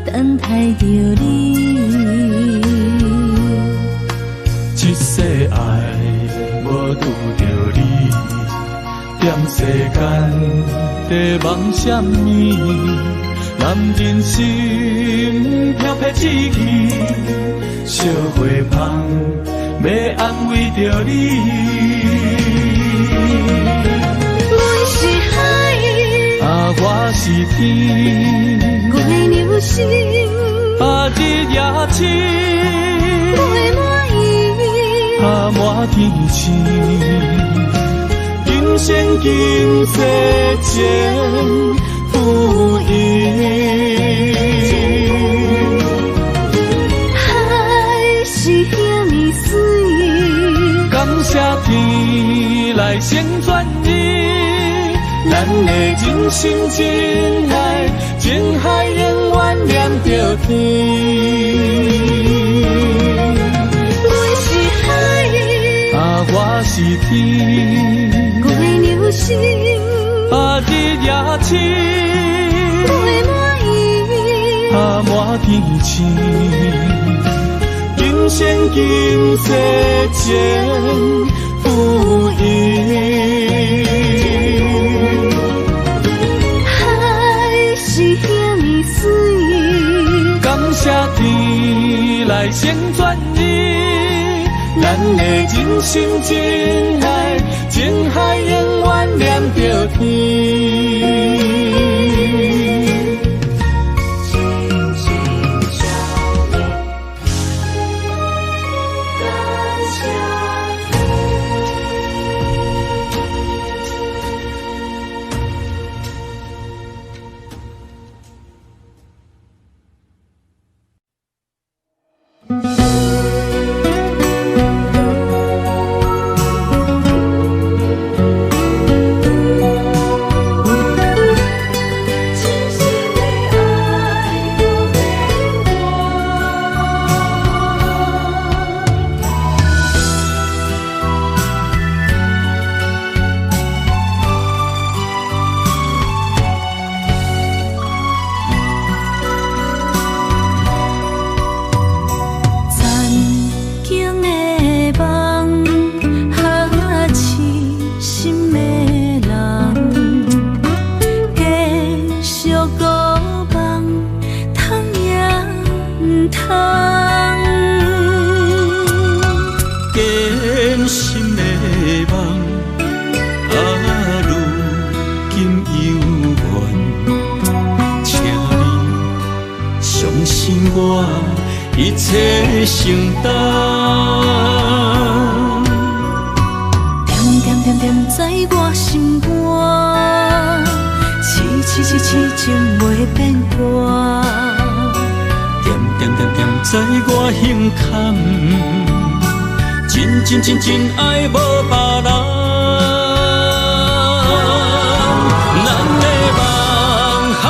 等待着你，一世爱无拄着你，踮世间在梦什么？男人心飘撇志气，烧花香要安慰着你。阮是海，啊，我是天，我的流星，啊，日夜星，袂满意，啊，满天星。今生今世前不移。海是遐尼水，感谢天来成全你，咱的真心真爱，情海永远连着天。阮是海，啊，我是天，我的流星，啊，日夜星，袂满意，啊，满天星。今生今世前不移。海是遐尼水，感谢天来成全你，咱的真心真爱，情海永远连着天。我一切承担。点点点点在我心肝，痴情袂变卦。点点点点在我胸坎，真爱无别人。咱的梦想，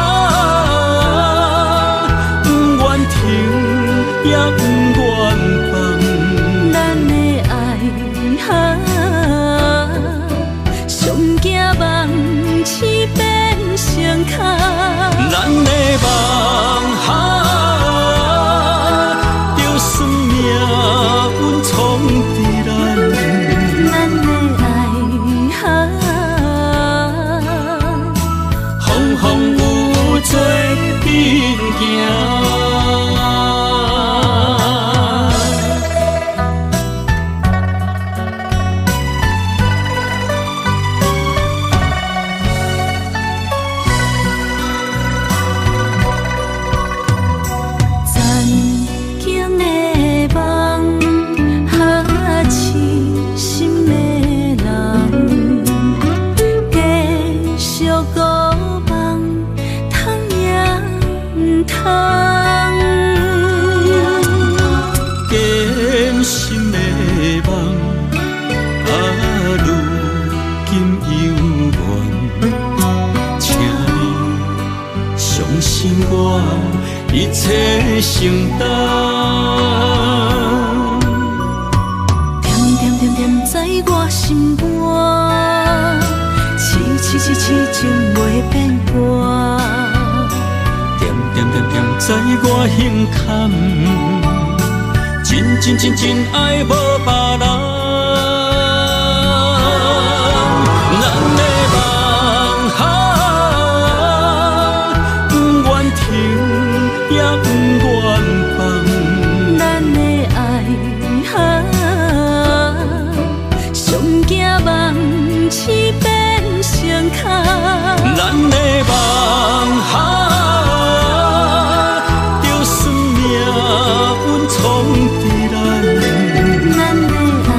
不愿停，也不愿放。咱的爱上惊梦痴变成空。咱的梦想，就算命运闯伫咱。咱的爱风风雨做阵行。一切承担，点点点点在我心肝，痴情袂变卦。点点点点在我胸坎，真爱无别人。咱的梦想，不愿停，也不愿放。咱的爱上惊梦痴变成空。咱的梦想，就算命运闯伫咱。咱的爱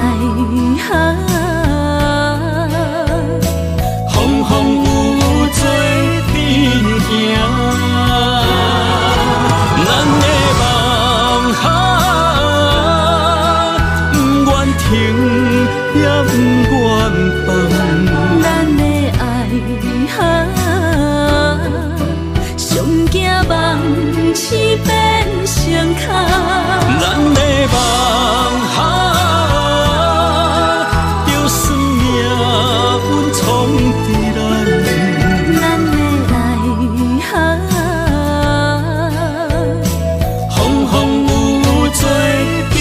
风风雨雨做阵行。咱的梦想，不愿停，也不愿放。咱的爱上惊梦痴变成空。咱的梦想，就算命运闯伫咱。咱的爱风风雨雨做阵行。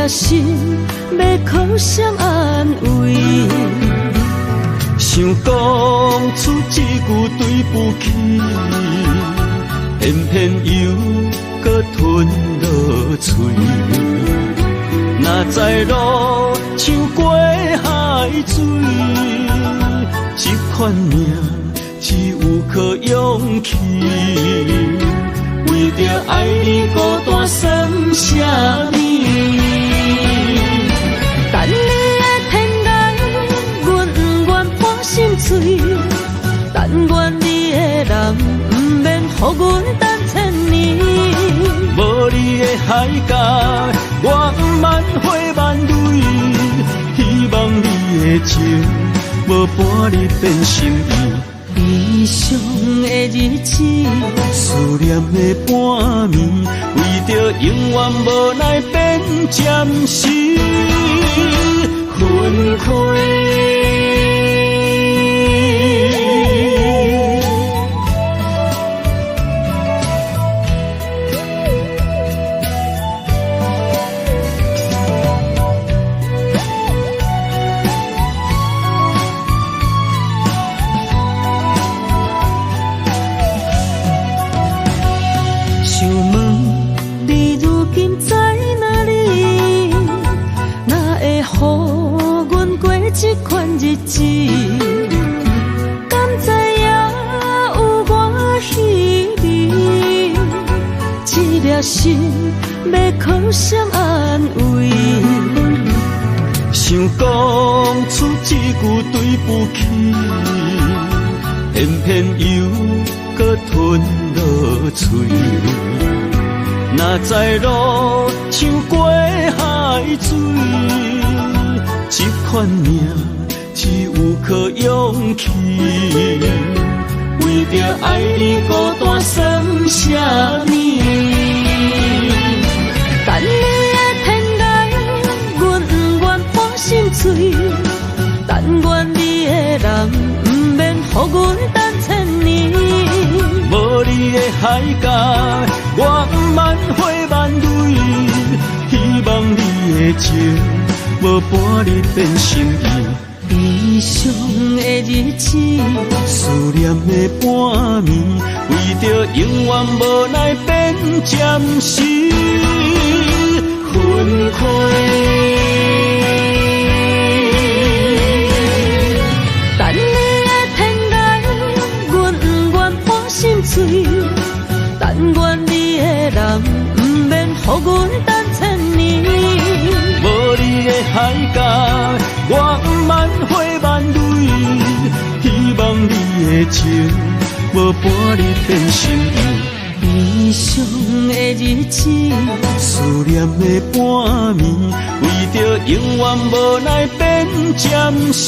心要靠谁安慰？想讲出一句对不起，偏偏又搁吞落嘴。若知路像过海水，这款命只有靠勇气。为着爱你孤单算什么？等你的天涯，阮不愿破心碎；但愿你的人予阮等千年。无你的海角，我万花万蕊，希望你的情无伴你变心意。悲伤的日子，思念的半暝，为着永远无奈变暂时分开。这款日子，敢知影有我稀微？这粒心要靠谁安慰？想讲出一句对不起，偏偏又搁吞落嘴。若知路像过海水。这款命只有靠勇气，为着爱你孤单算什么？等你的天涯，阮不愿破心碎。但愿你的人，不免予阮等千年。无你的海角，我万花万蕊，希望你的情。无伴你变心意，悲伤的日子，思念的半暝，为着永远无奈变暂时分开。等你的天涯，阮不愿破心碎。但愿你的人，不免予阮等千年。无你的海角，我万花万蕊，希望你的情无伴你变心意。悲伤的日子，思念的半暝，为着永远无奈变暂时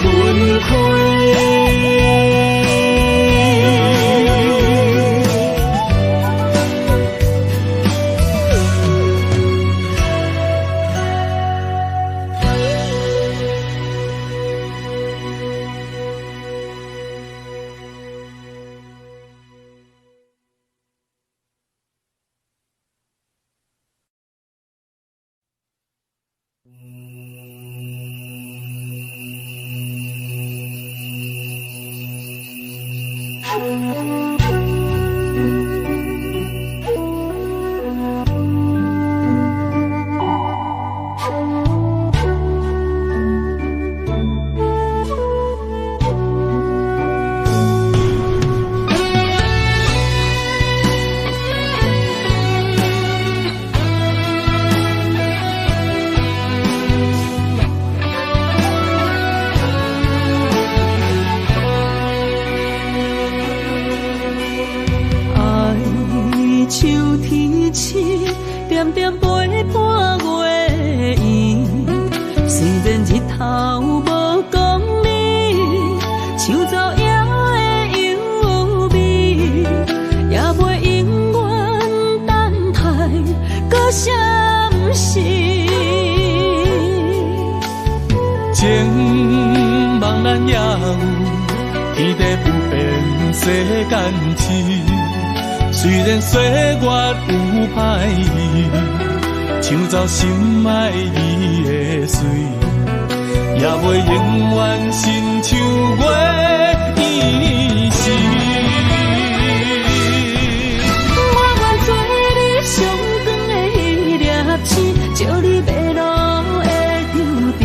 分开。虽然岁月有歹意，抢走心爱伊的水，也袂永远亲像月依时。我愿做你上光的迄粒星，照你迷路的丢滴。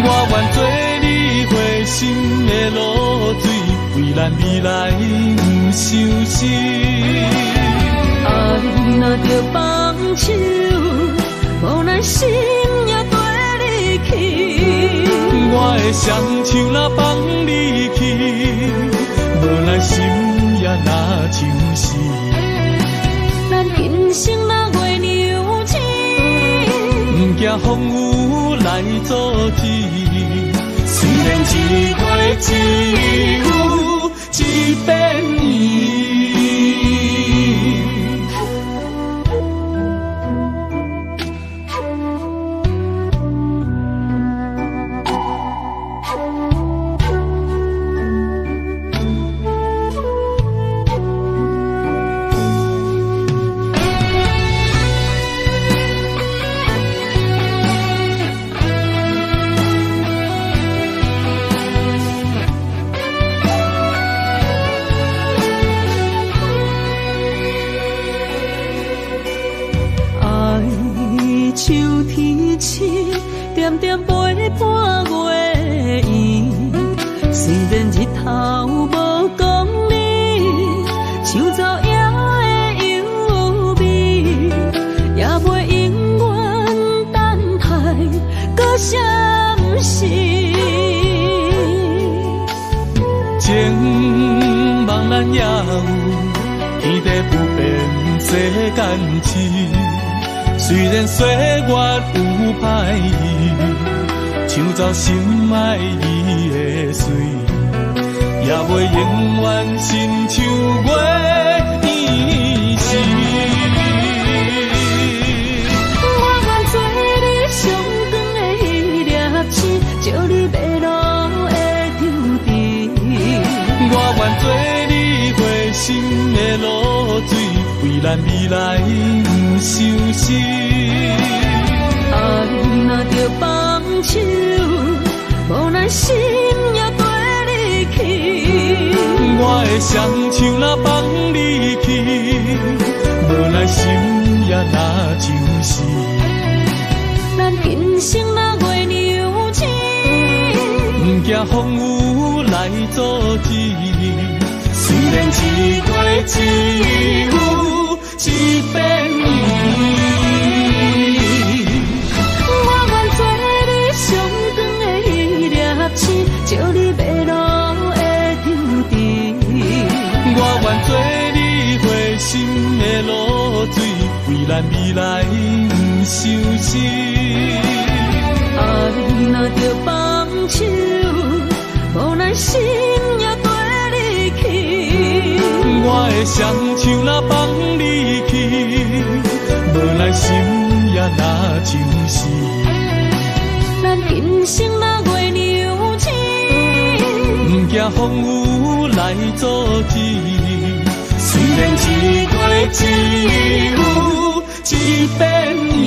我愿做你回心的露水，为咱未来不伤心。爱若着放手，无奈心也跟你去。我的双手若放你去，无奈心也若像是。咱今生若月娘子，不惊风雨来阻止。虽然一月只有一遍年。点点陪伴月圆，虽然日头无讲理，树走野的优美，也袂永远等待搁闪失。情茫然也有，天地不变世间事。虽然岁月有歹意，抢走心爱伊的水，也袂永远亲像月圆时。我愿做你上长的迄粒星，照你迷路的丢滴。我愿做你回心的露水，为咱未来不伤心。爱若着放手，无奈心也跟你去。我的双手若放你去，无奈心也若像是。咱今生若月娘子，不惊风雨来阻止。虽然一月只有一遍年。照你迷路的丢滴，我愿做你回心的露水，为咱未来不伤心。爱若着放手，无奈心也跟你去。我的双手若放你去，无奈心也若像是。咱今生若月娘子，不惊风雨来阻止。虽然一月只有一遍年。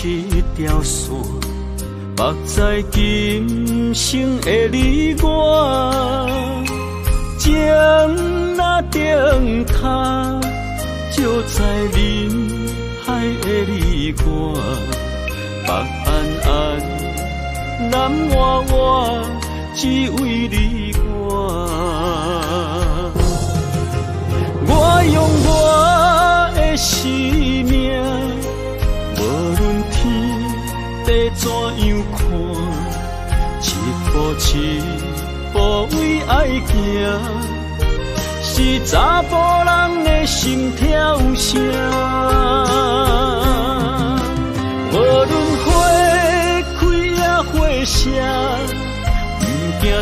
一条线，目在今生的你我，情若灯塔，照在人海的你我，北暗暗，南弯弯，只为你我。我用我的生命，无论天地怎样看，一步一步为爱行，是查甫人的心跳声。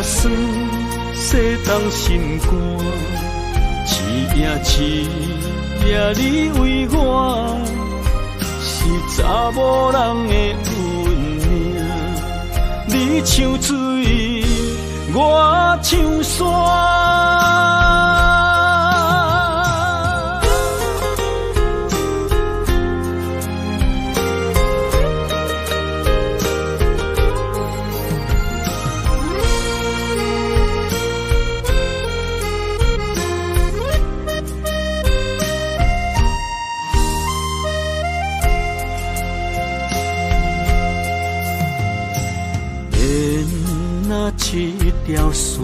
酸，洗冻心肝，一夜你为我，是查某人的运命。你像水，我像山。一条线，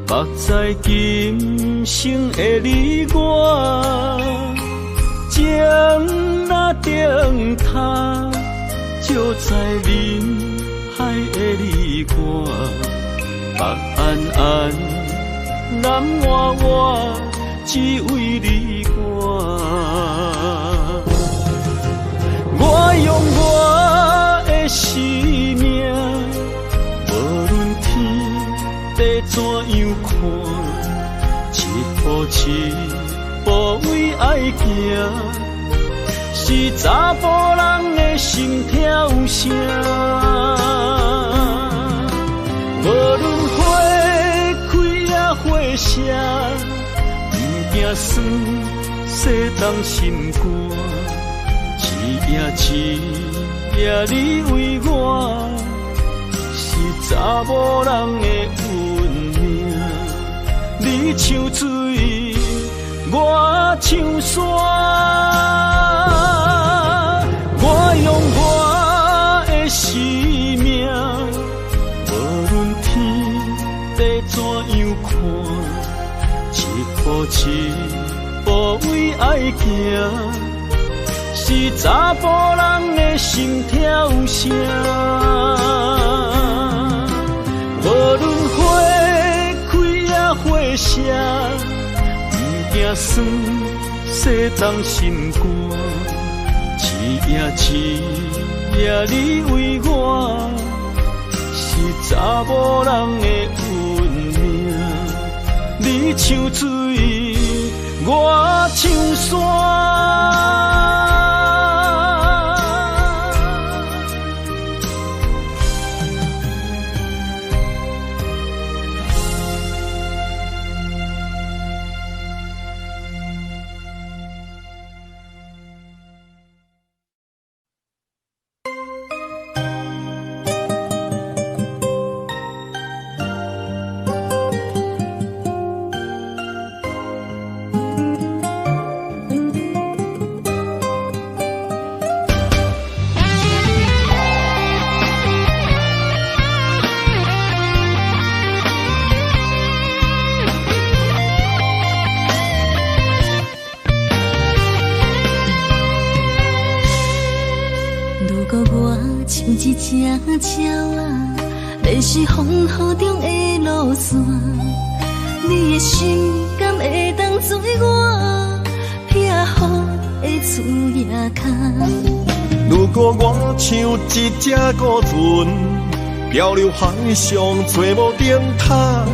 绑在今生的你我，情若灯塔，照在人海的你我，北暗暗，南弯弯，只为你我。我用我的生命。地怎样看？一步一步为爱行，是查甫人的心跳声。无论花开也花谢，不惊酸，洗冻心肝。一夜你为我。查某人的运命，你像水，我像山。我用我的生命，无论天地怎样看，一步一步为爱行，是查甫人的心跳声。无论花开也花谢，不惊酸，洗冻心肝。一夜你为我，是查某人的运命。你像水，我像山。一只鸟啊，迷失风雨中的路线，你的心敢会当做我撇予的厝野脚？如果我像一只孤船，漂流海上找无灯塔，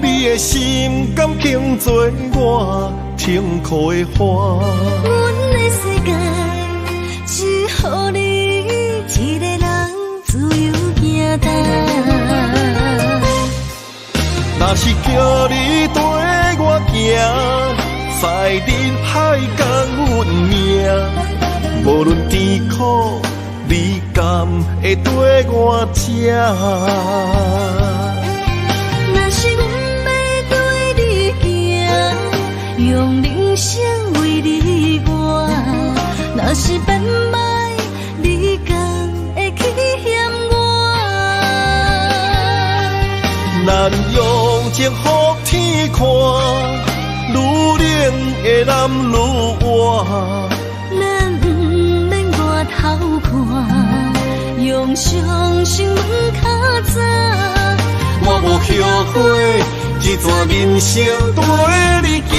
你的心敢经做我痛苦的花？阮的世界只予你一个人自由行踏。若是叫你跟我行，在人海共运命，无论甜苦，你敢会跟我吃？若是阮要对你行，用人生为你活，若是变歹，你敢会去嫌我？咱用情予天看，愈冷的男愈活。咱不免外头看，用双心门较早。我无后悔，一段人生跟你行。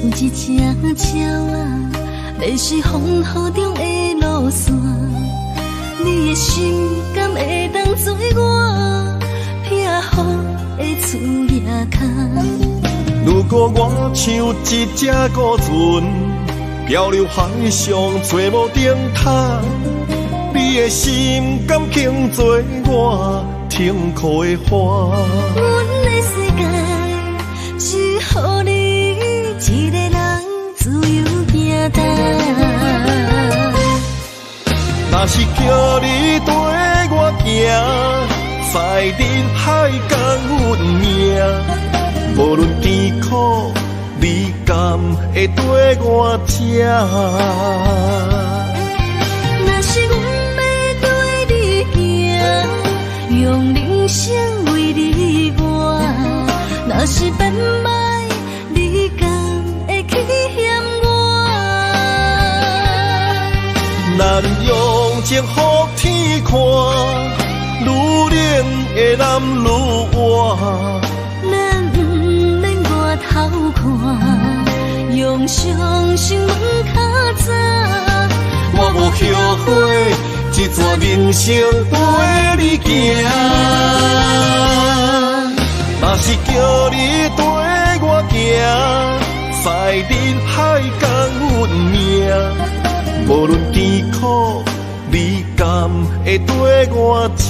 有一只鸟啊，迷失风雨中的路线，你的心敢会当做我避雨的厝夜空？如果我像一只孤船，漂流海上找无顶塔，你的心敢肯做我停靠的花？阮的世界只予你一个人自由行动。若是叫你跟我行，在人海共阮命，无论甜苦，你敢会跟我吃？若是阮要跟你行，用人生为你活，若是变歹，你敢会去嫌我？咱用情予天看，愈冷的男愈活。咱不免外头看，用双心门较早。我无后悔，一段人生陪你行。若是叫你跟我行，在人海共阮命，无论甜苦，你敢会跟我吃？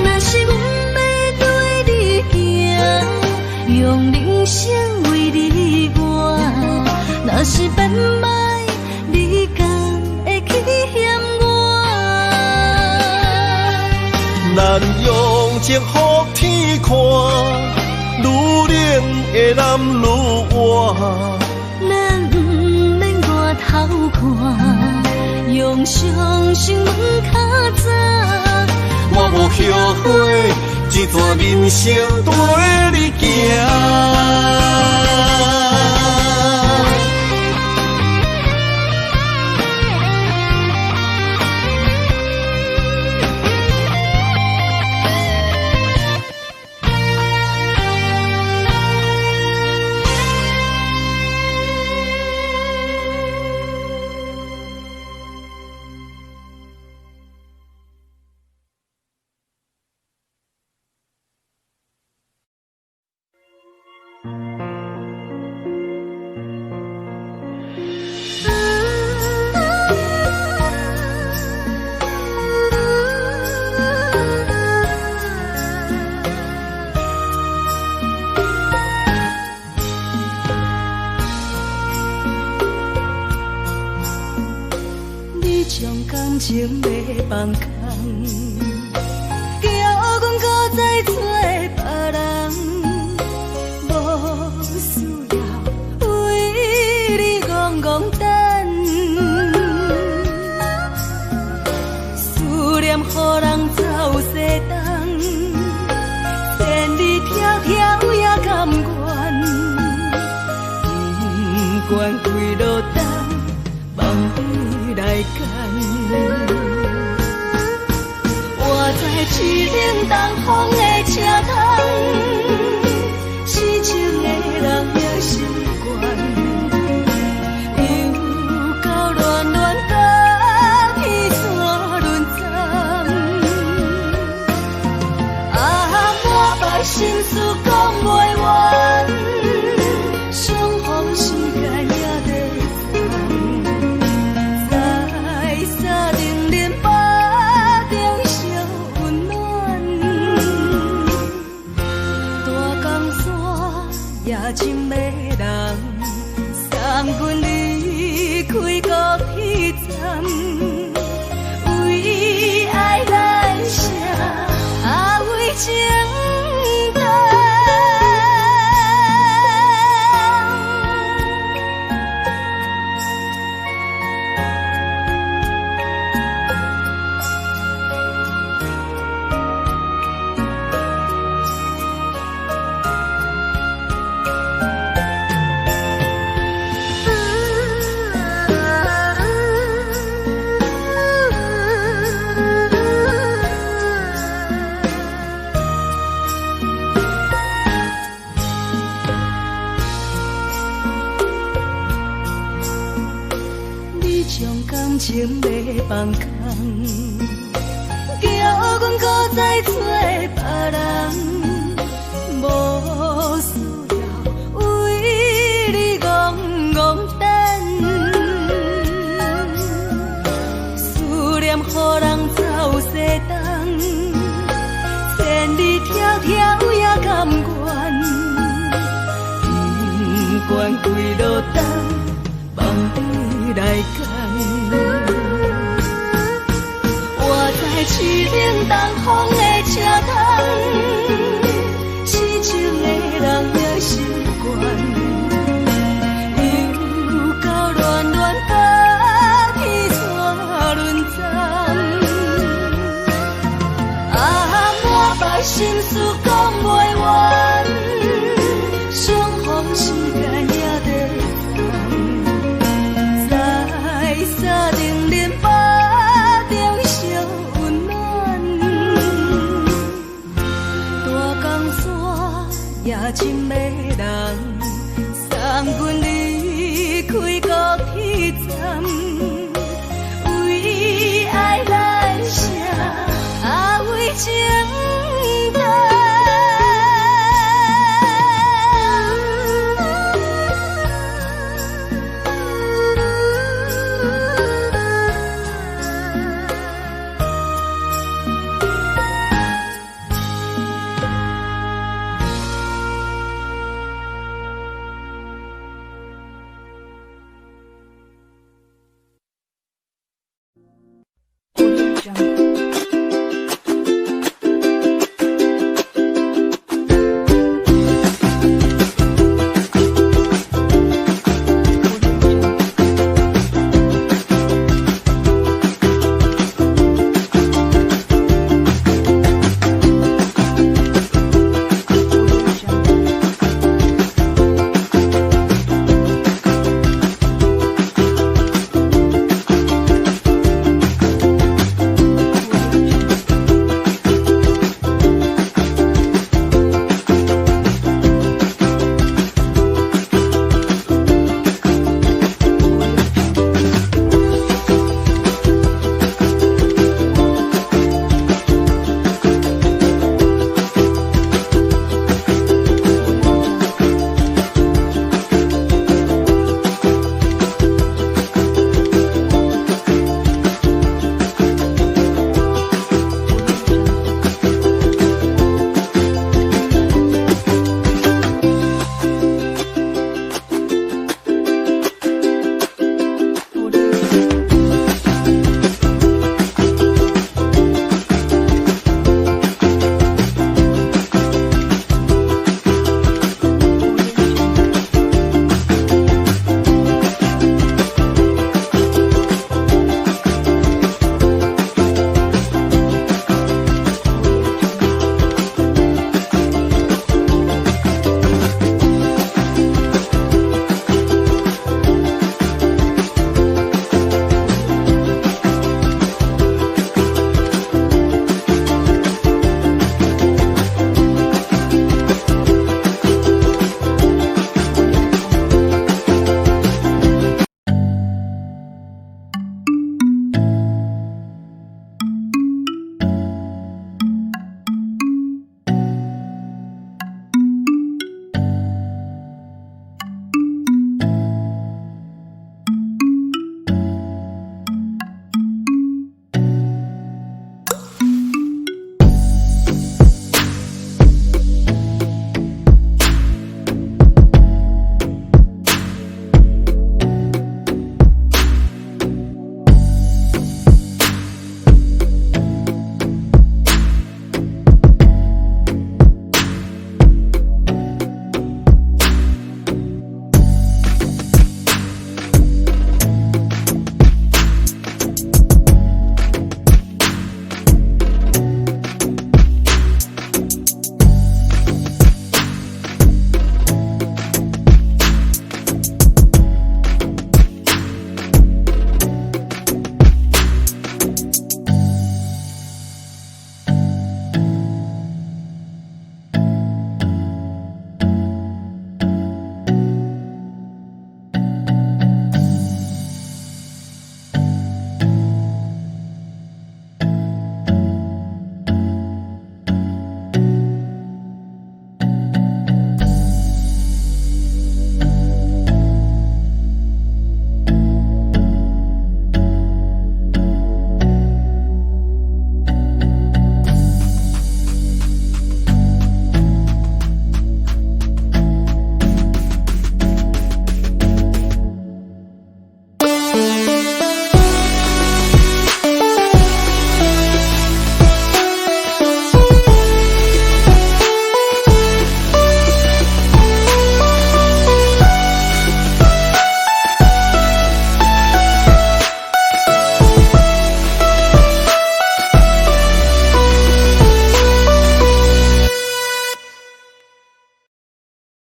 若是阮要跟你行，用人生为你活，若是变歹，你敢会去嫌我？咱用情予天看，愈冷的男愈活。咱不免外头看，用双心门较早。我无后悔，一段人生陪你行。感情要放空，叫阮搁再找别人，无需要为你戆戆等，思念予人走西东，千里迢迢也甘愿，不管几路东，梦边来干。我在凄冷东风的车窗，痴情的人也习惯，又到乱乱甲彼山论斩。满腹心事讲袂完，相逢时间也在真迷人，送阮离开国彼站，为爱来生，为情长。情要放空，叫阮搁再找别人，无需要为你戆戆等，思念予人走西东，千里迢迢也甘愿，不管几落冬，望你来讲。我在市顶东风的车窗，痴情的人也习惯，又到乱乱把天带轮转。满腹心事讲袂完，相逢时间也在等，在沙定林巴中相温暖。大江山也真迷人，送阮离开高铁站，为爱咱谁为情。